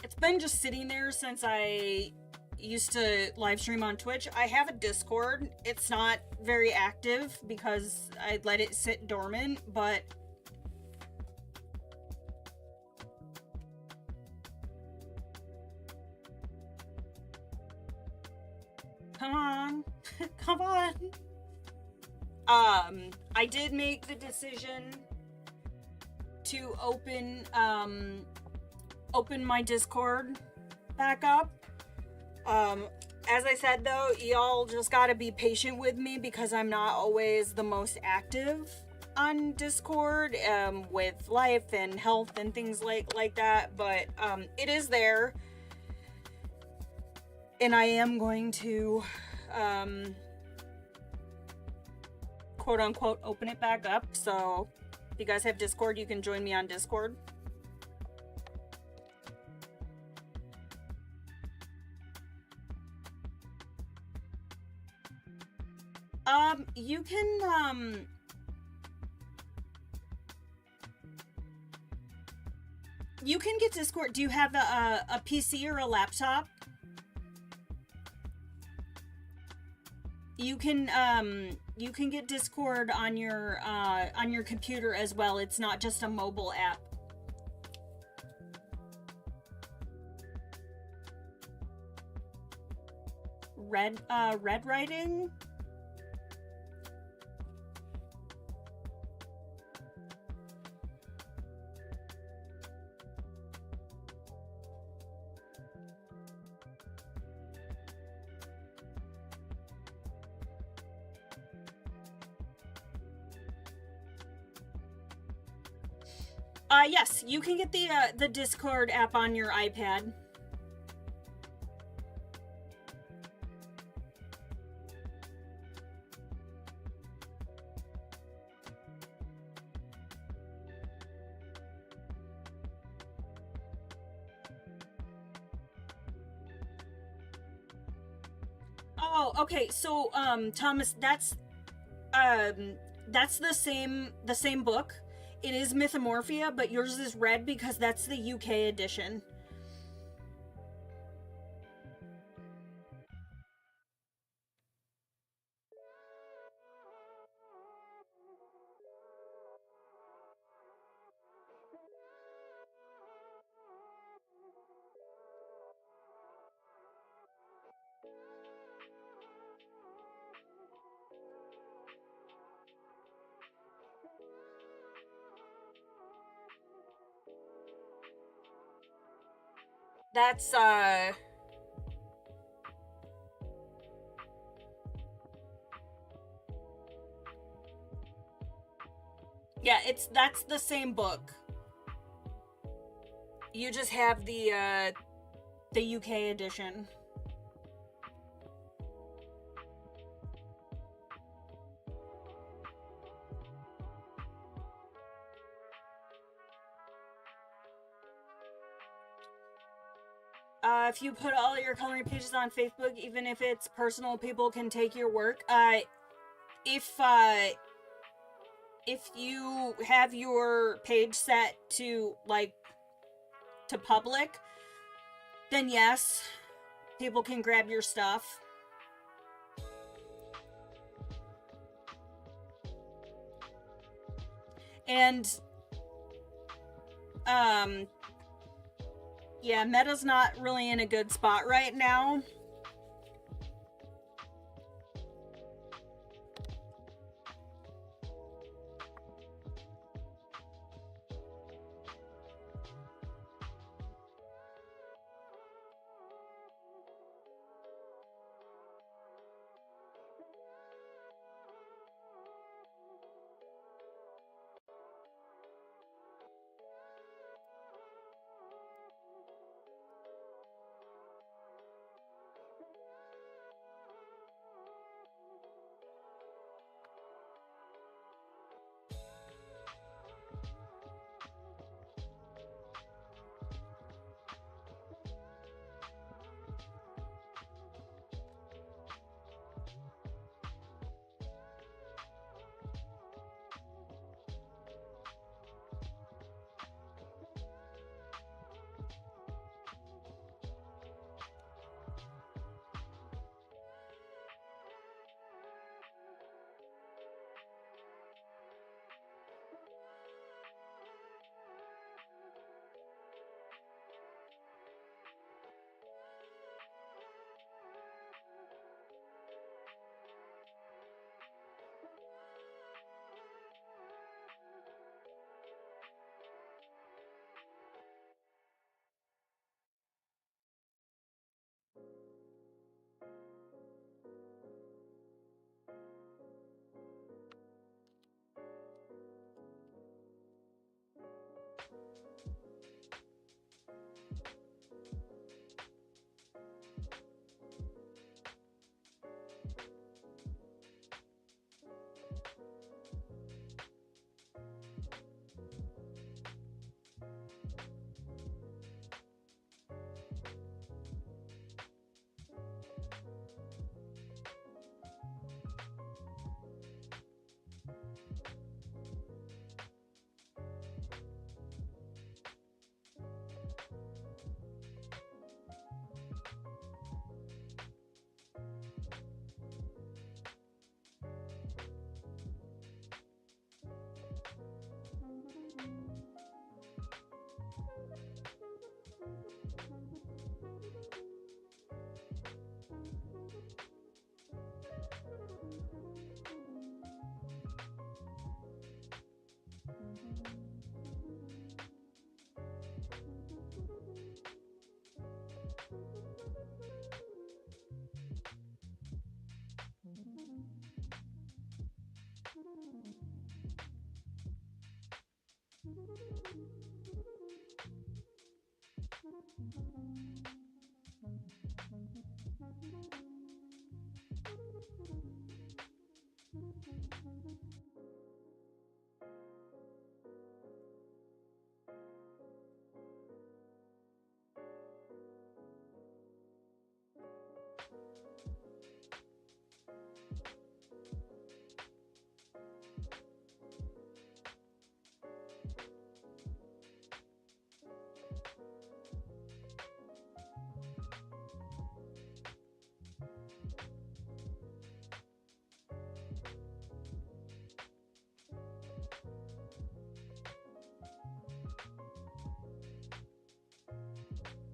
It's been just sitting there since I used to live stream on Twitch. I have a Discord. It's not very active because I let it sit dormant, but come on. Come on. I did make the decision to open my Discord back up. As I said though, y'all just gotta be patient with me because I'm not always the most active on Discord, with life and health and things like that, but it is there. And I am going to quote unquote open it back up. So if you guys have Discord, you can join me on Discord. You can, you can get Discord. Do you have a PC or a laptop? You can get Discord on your computer as well. It's not just a mobile app. Red writing? Yes, you can get the Discord app on your iPad. Oh, okay. So, Thomas, that's the same book. It is Mythomorphia, but yours is red because that's the UK edition. That's yeah, that's the same book. You just have the UK edition. If you put all your coloring pages on Facebook, even if it's personal, people can take your work. If you have your page set to to public, then yes, people can grab your stuff. And yeah, Meta's not really in a good spot right now.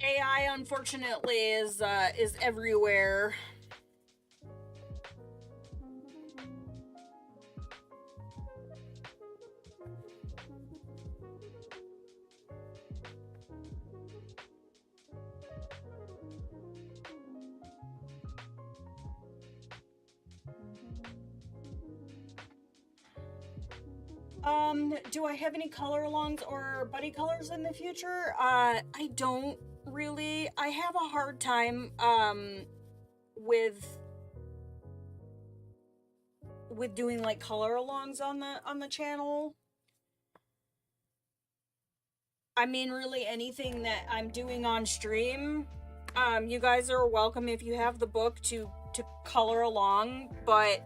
AI, unfortunately, is everywhere. Do I have any color alongs or buddy colors in the future? I don't really. I have a hard time, with doing like color alongs on the channel. I mean, really anything that I'm doing on stream, you guys are welcome if you have the book to color along, but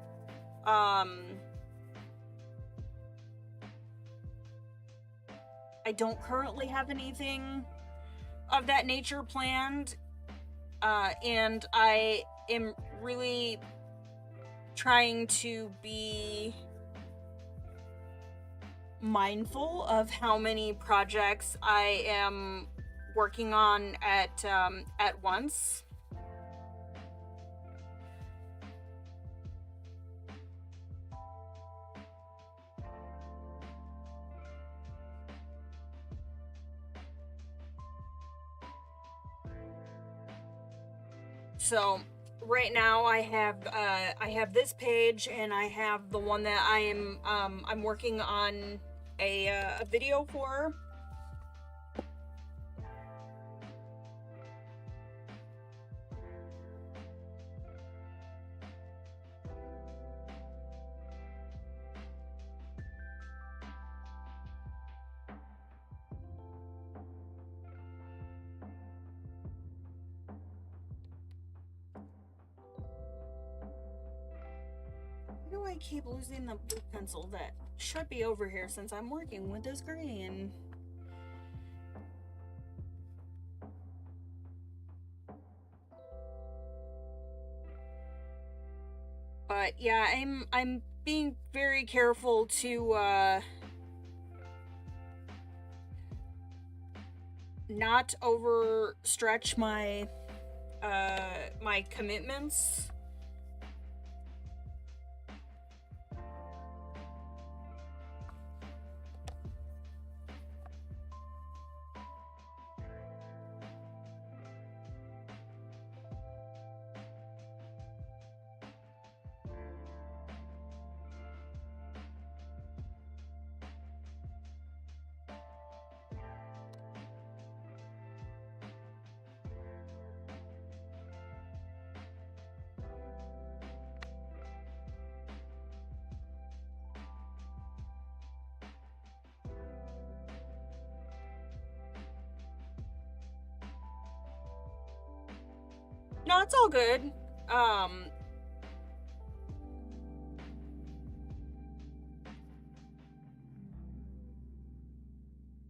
I don't currently have anything of that nature planned, and I am really trying to be mindful of how many projects I am working on at once. So right now I have this page, and I have the one that I'm working on a video for. Why do I keep losing the blue pencil that should be over here since I'm working with this green? But yeah, I'm being very careful to not overstretch my my commitments. No, it's all good.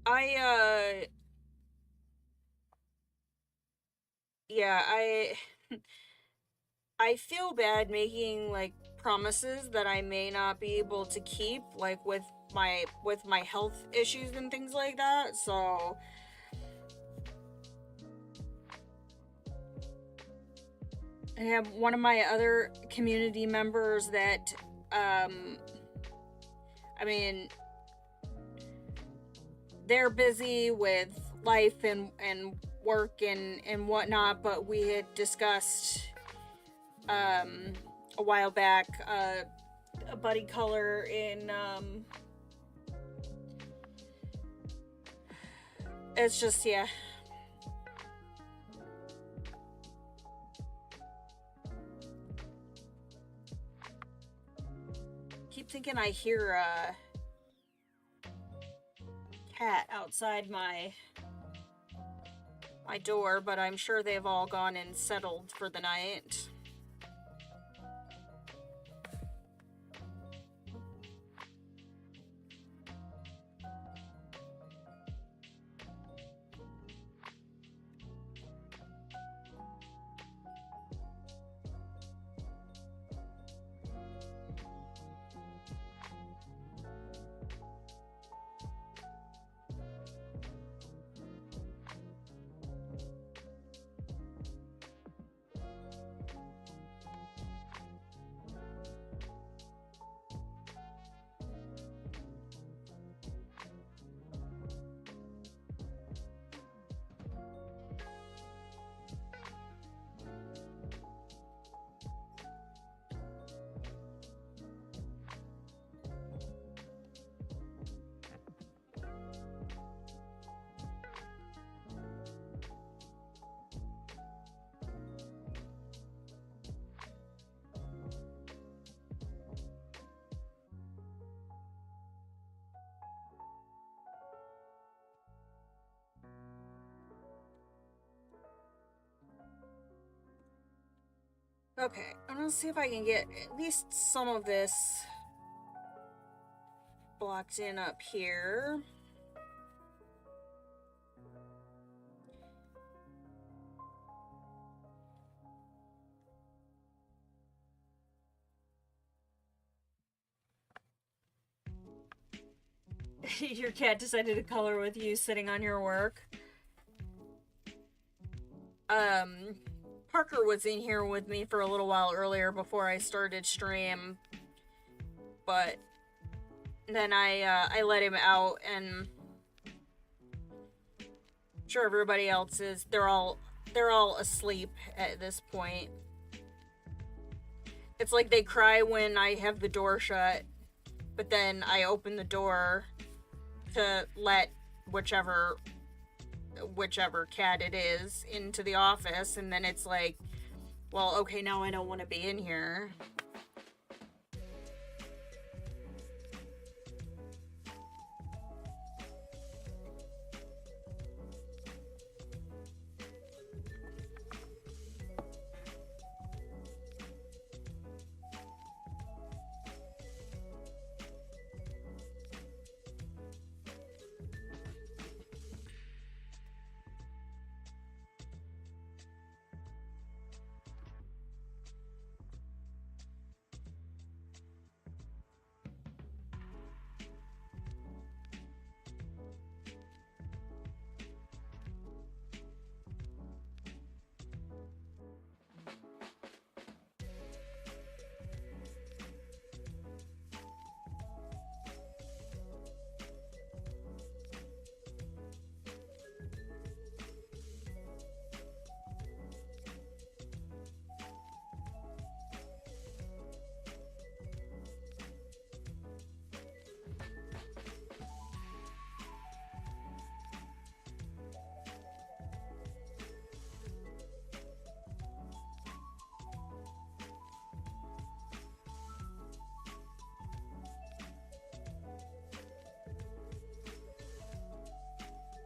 I yeah, I feel bad making like promises that I may not be able to keep, like with my health issues and things like that. So I have one of my other community members that I mean, they're busy with life and work and whatnot, but we had discussed a while back a buddy color in it's just, yeah. Keep thinking I hear a cat outside my door, but I'm sure they've all gone and settled for the night. Okay, I'm gonna see if I can get at least some of this blocked in up here. Your cat decided to color with you sitting on your work. Parker was in here with me for a little while earlier before I started stream, but then I let him out, and I'm sure everybody else is. They're all asleep at this point. It's like they cry when I have the door shut, but then I open the door to let whichever cat it is into the office, and then it's like, well, okay, now I don't want to be in here.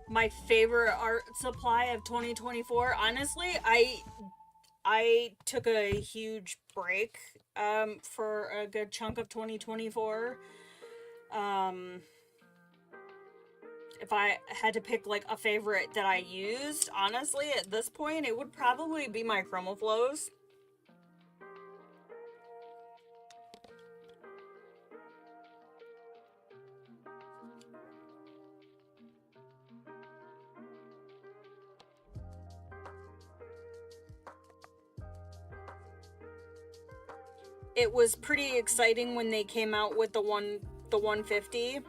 My favorite art supply of 2024. Honestly, I took a huge break for a good chunk of 2024. If I had to pick like a favorite that I used, honestly, at this point, it would probably be my Chromaflows. It was pretty exciting when they came out with the 150.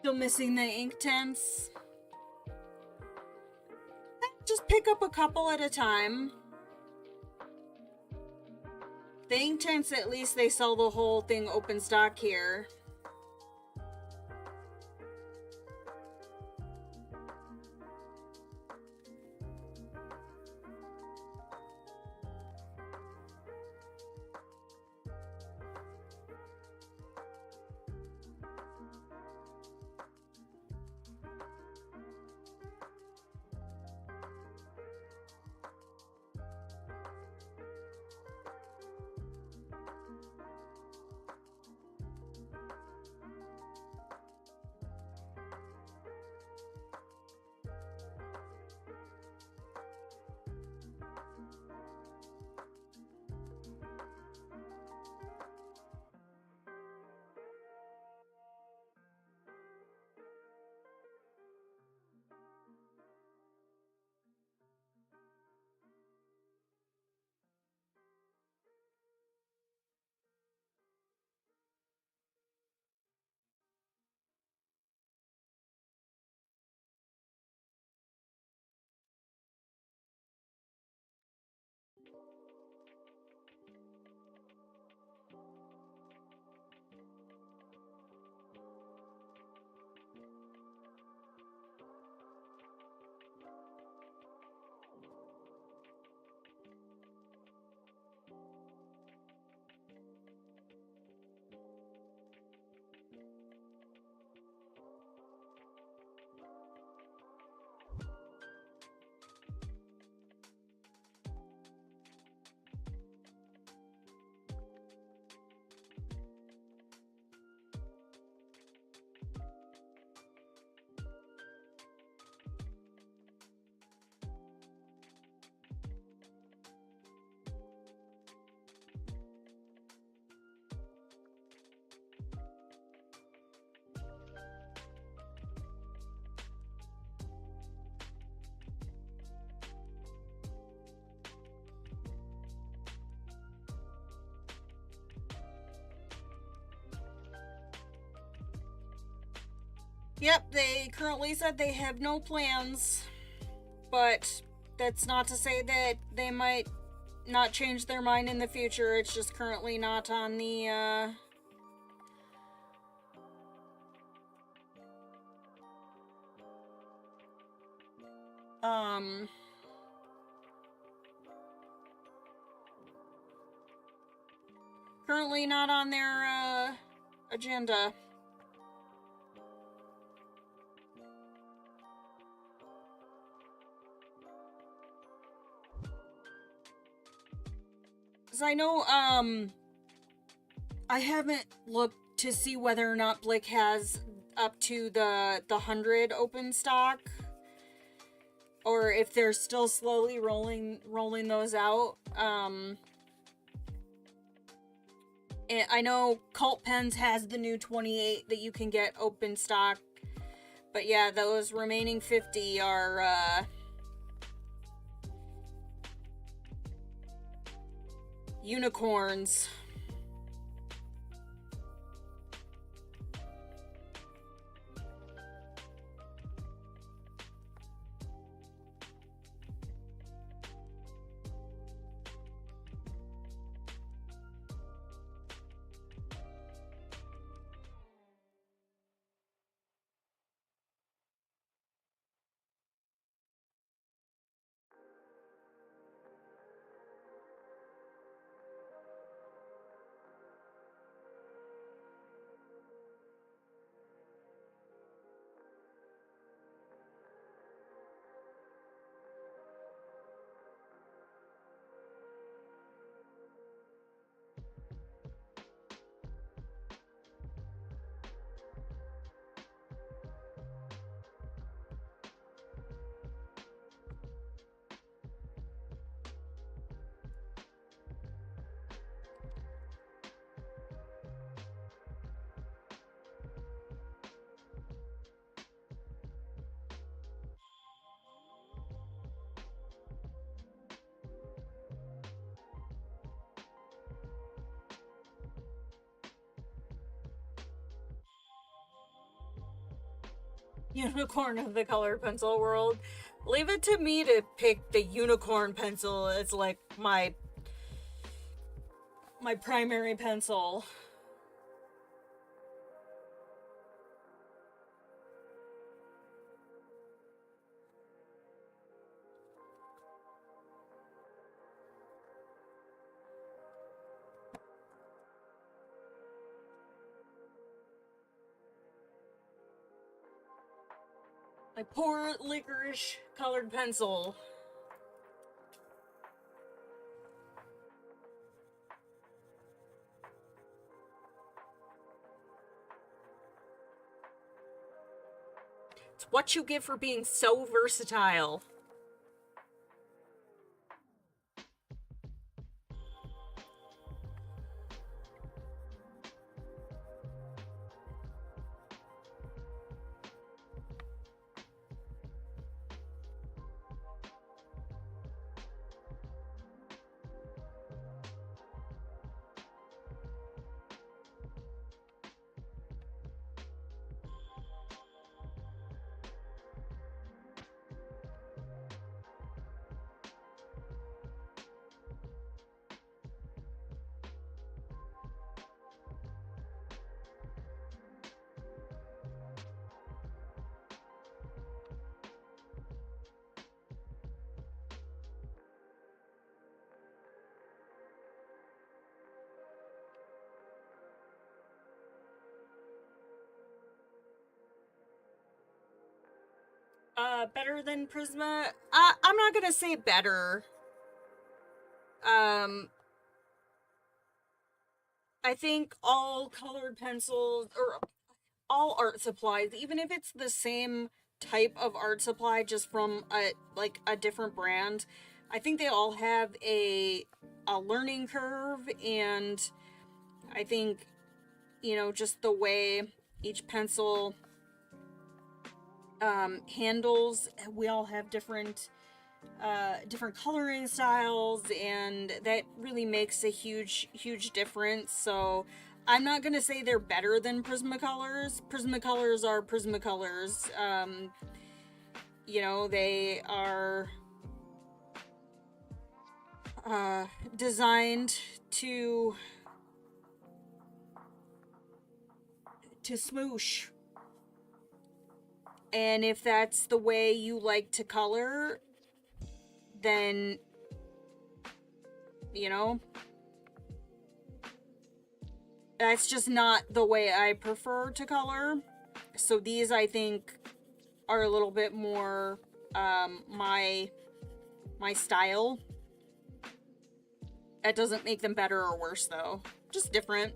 Still missing the Inktense. Just pick up a couple at a time. The Inktense, at least they sell the whole thing open stock here. Yep, they currently said they have no plans, but that's not to say that they might not change their mind in the future. It's just currently not on the, currently not on their, agenda. Because I know, I haven't looked to see whether or not Blick has up to the 100 open stock, or if they're still slowly rolling those out. And I know Cult Pens has the new 28 that you can get open stock, but yeah, those remaining 50 are unicorns. Unicorn of the colored pencil world. Leave it to me to pick the unicorn pencil as like my primary pencil. My poor licorice colored pencil. It's what you get for being so versatile. Better than Prisma? I'm not gonna say better. I think all colored pencils, or all art supplies, even if it's the same type of art supply just from a different brand, I think they all have a learning curve, and I think, you know, just the way each pencil handles, we all have different coloring styles, and that really makes a huge difference. So I'm not gonna say they're better than Prismacolors. Prismacolors are Prismacolors. You know, they are designed to smoosh. And if that's the way you like to color, then, you know, that's just not the way I prefer to color. So these, I think, are a little bit more my style. That doesn't make them better or worse, though. Just different.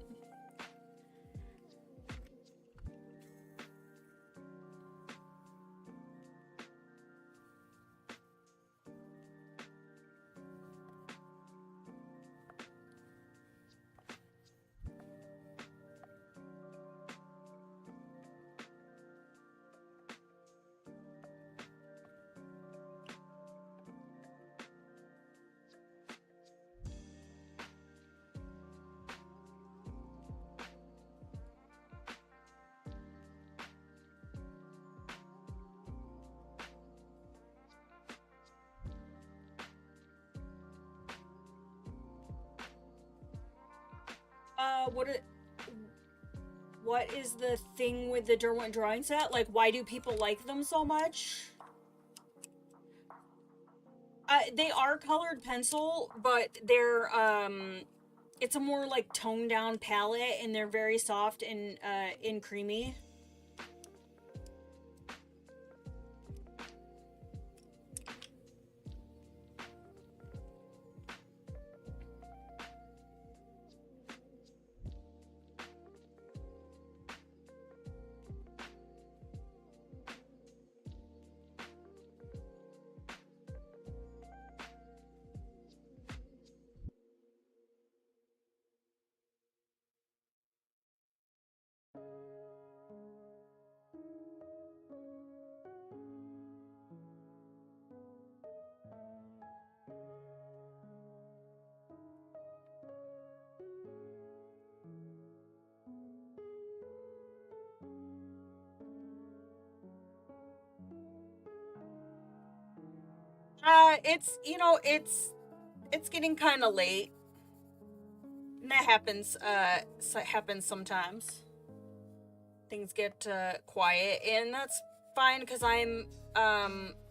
What is the thing with the Derwent drawing set? Like, why do people like them so much? They are colored pencil, but they're, it's a more, like, toned down palette, and they're very soft and creamy. It's, you know, it's getting kind of late. And that happens, happens sometimes. Things get, quiet, and that's fine, because I'm,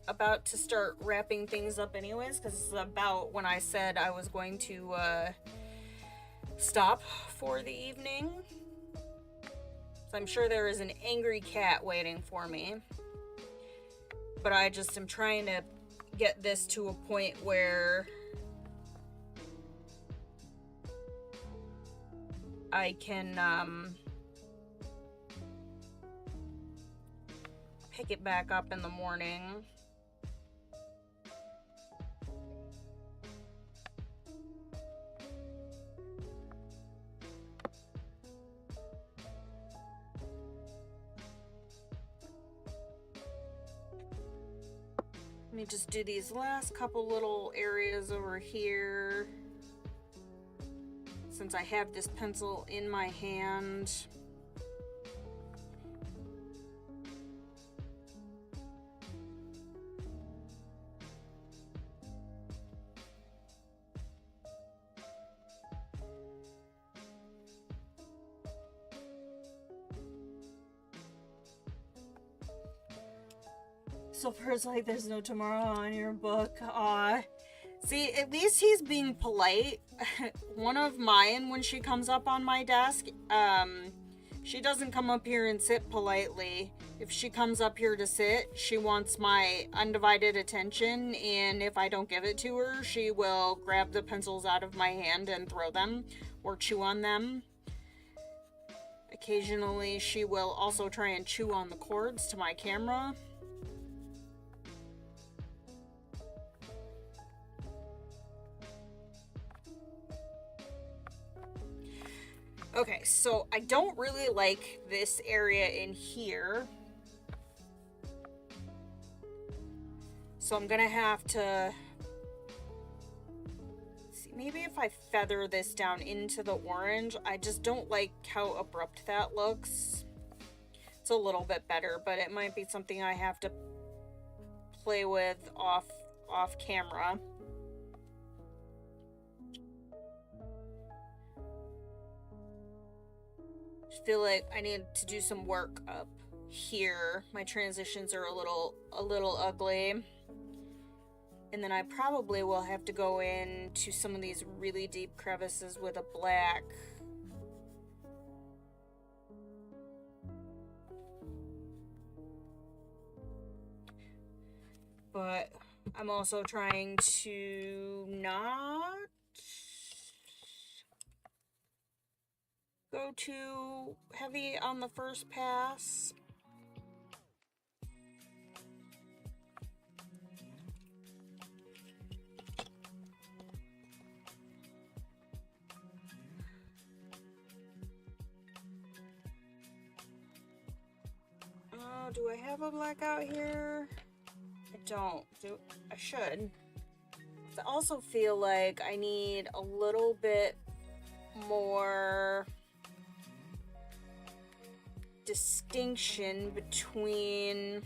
about to start wrapping things up anyways, because it's about when I said I was going to, stop for the evening. So I'm sure there is an angry cat waiting for me. But I just am trying to get this to a point where I can pick it back up in the morning. Let me just do these last couple little areas over here, since I have this pencil in my hand. So first, like, there's no tomorrow on your book. See, at least he's being polite. One of mine, when she comes up on my desk, she doesn't come up here and sit politely. If she comes up here to sit, she wants my undivided attention, and if I don't give it to her, she will grab the pencils out of my hand and throw them, or chew on them. Occasionally, she will also try and chew on the cords to my camera. Okay, so I don't really like this area in here. So I'm gonna have to see, maybe if I feather this down into the orange. I just don't like how abrupt that looks. It's a little bit better, but it might be something I have to play with off camera. I feel like I need to do some work up here. My transitions are a little ugly. And then I probably will have to go into some of these really deep crevices with a black. But I'm also trying to not go too heavy on the first pass. Oh, do I have a blackout here? I don't. I should. I also feel like I need a little bit more distinction between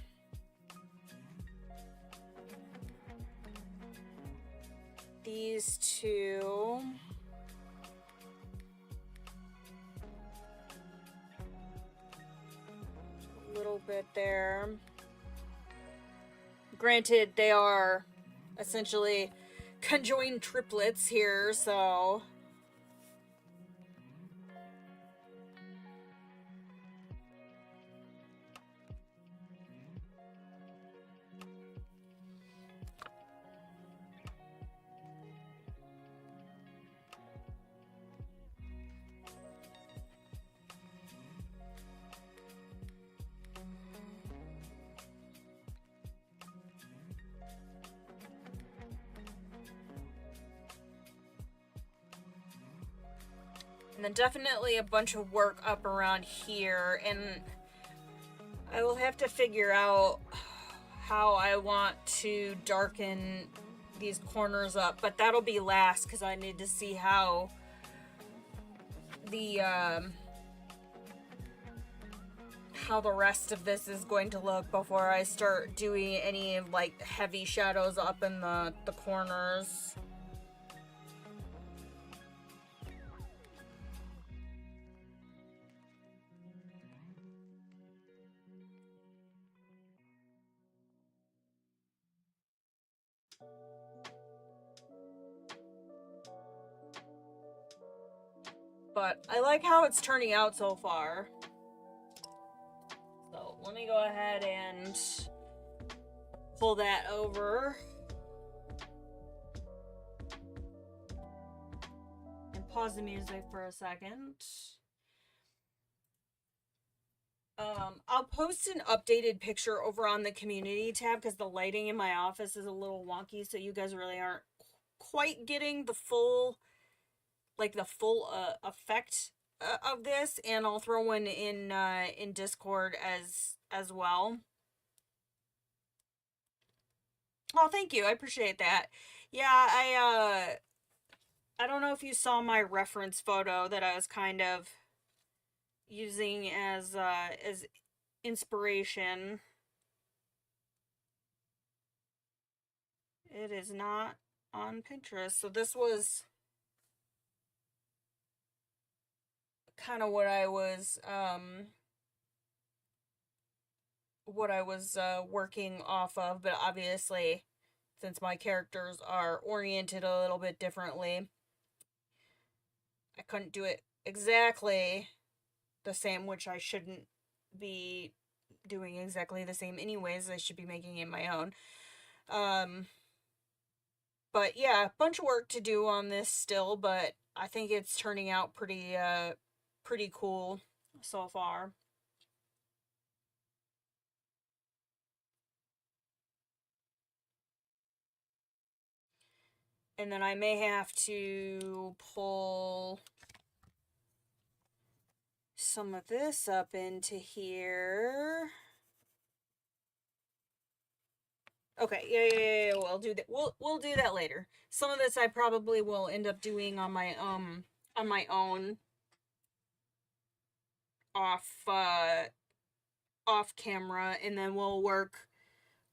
these two. A little bit there. Granted, they are essentially conjoined triplets here, so and then definitely a bunch of work up around here, and I will have to figure out how I want to darken these corners up, but that'll be last because I need to see how the rest of this is going to look before I start doing any like heavy shadows up in the corners. But I like how it's turning out so far. So let me go ahead and pull that over. And pause the music for a second. I'll post an updated picture over on the community tab because the lighting in my office is a little wonky, so you guys really aren't quite getting the full effect of this, and I'll throw one in Discord as well. Oh, thank you. I appreciate that. Yeah, I don't know if you saw my reference photo that I was kind of using as inspiration. It is not on Pinterest. So this was kind of what I was working off of, but obviously since my characters are oriented a little bit differently, I couldn't do it exactly the same, which I shouldn't be doing exactly the same anyways. I should be making it my own. But yeah, a bunch of work to do on this still, but I think it's turning out pretty cool so far. And then I may have to pull some of this up into here. Okay, yeah. We'll do that. We'll do that later. Some of this I probably will end up doing on my own off off camera, and then we'll work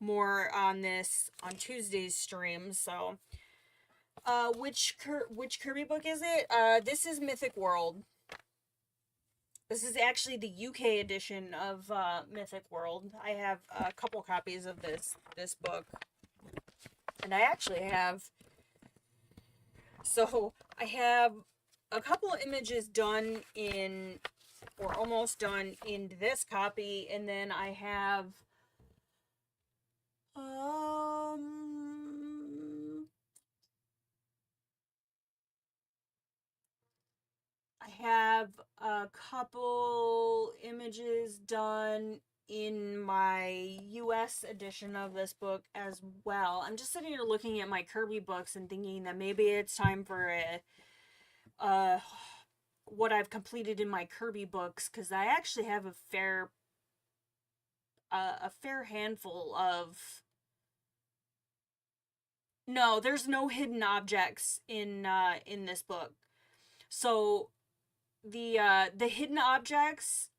more on this on Tuesday's stream. So, which Kirby book is it? This is Mythic World. This is actually the UK edition of Mythic World. I have a couple copies of this book, and I actually have. So I have a couple of images done in, or almost done in this copy, and then I have I have a couple images done in my US edition of this book as well. I'm just sitting here looking at my Kirby books and thinking that maybe it's time for what I've completed in my Kirby books, because I actually have a fair handful of. No, there's no hidden objects in this book. So the hidden objects,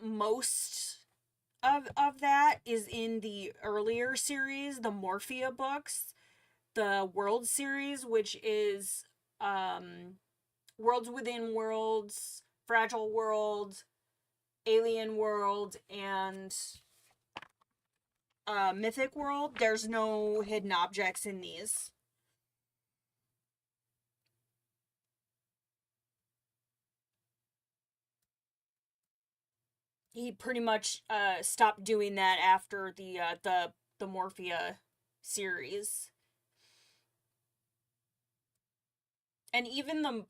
most of that is in the earlier series, the Morphia books, the World series, which is Worlds Within Worlds, Fragile World, Alien World, and Mythic World. There's no hidden objects in these. He pretty much stopped doing that after the Morphia series. And even the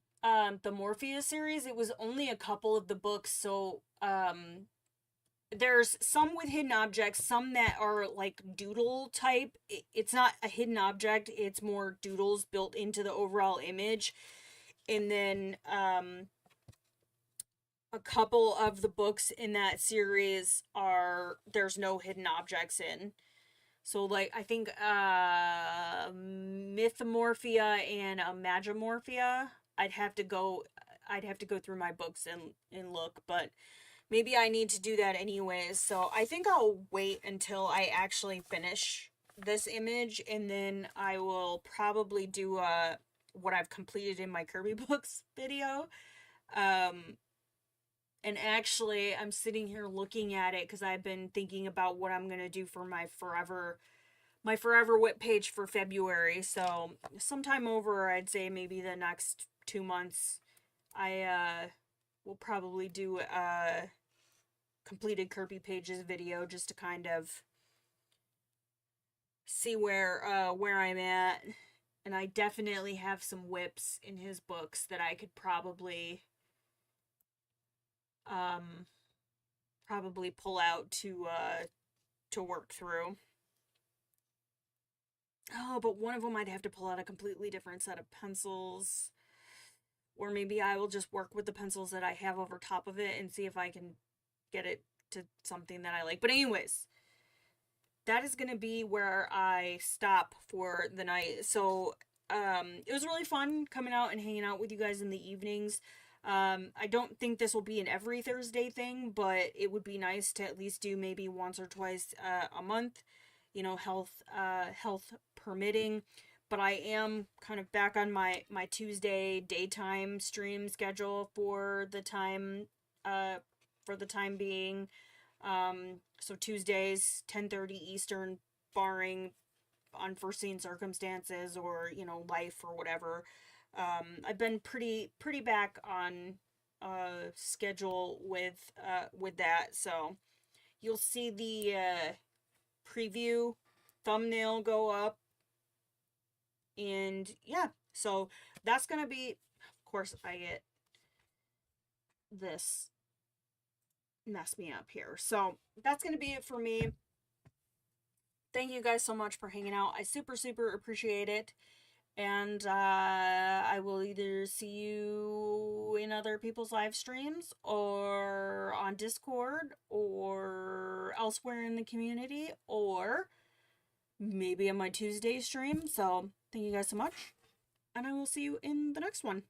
Morphia series, it was only a couple of the books, so there's some with hidden objects, some that are like doodle type. It's not a hidden object, it's more doodles built into the overall image. And then a couple of the books in that series are there's no hidden objects in. So like I think Mythomorphia and Magimorphia, I'd have to go through my books and look, but maybe I need to do that anyways. So I think I'll wait until I actually finish this image, and then I will probably do what I've completed in my Kirby books video. And actually, I'm sitting here looking at it because I've been thinking about what I'm gonna do for my forever whip page for February. So sometime over, I'd say maybe the next 2 months, I will probably do a completed Kirby pages video just to kind of see where I'm at. And I definitely have some whips in his books that I could probably pull out to work through. Oh, but one of them I'd have to pull out a completely different set of pencils. Or maybe I will just work with the pencils that I have over top of it and see if I can get it to something that I like. But anyways, that is going to be where I stop for the night. So, it was really fun coming out and hanging out with you guys in the evenings. I don't think this will be an every Thursday thing, but it would be nice to at least do maybe once or twice a month, you know, health permitting. But I am kind of back on my Tuesday daytime stream schedule for the time being. So Tuesdays 10:30 Eastern, barring unforeseen circumstances or, you know, life or whatever. I've been pretty back on schedule with that. So you'll see the preview thumbnail go up, and yeah, so that's gonna be, of course, I get this mess me up here. So that's gonna be it for me. Thank you guys so much for hanging out. I super appreciate it. And I will either see you in other people's live streams or on Discord or elsewhere in the community, or maybe on my Tuesday stream. So thank you guys so much, and I will see you in the next one.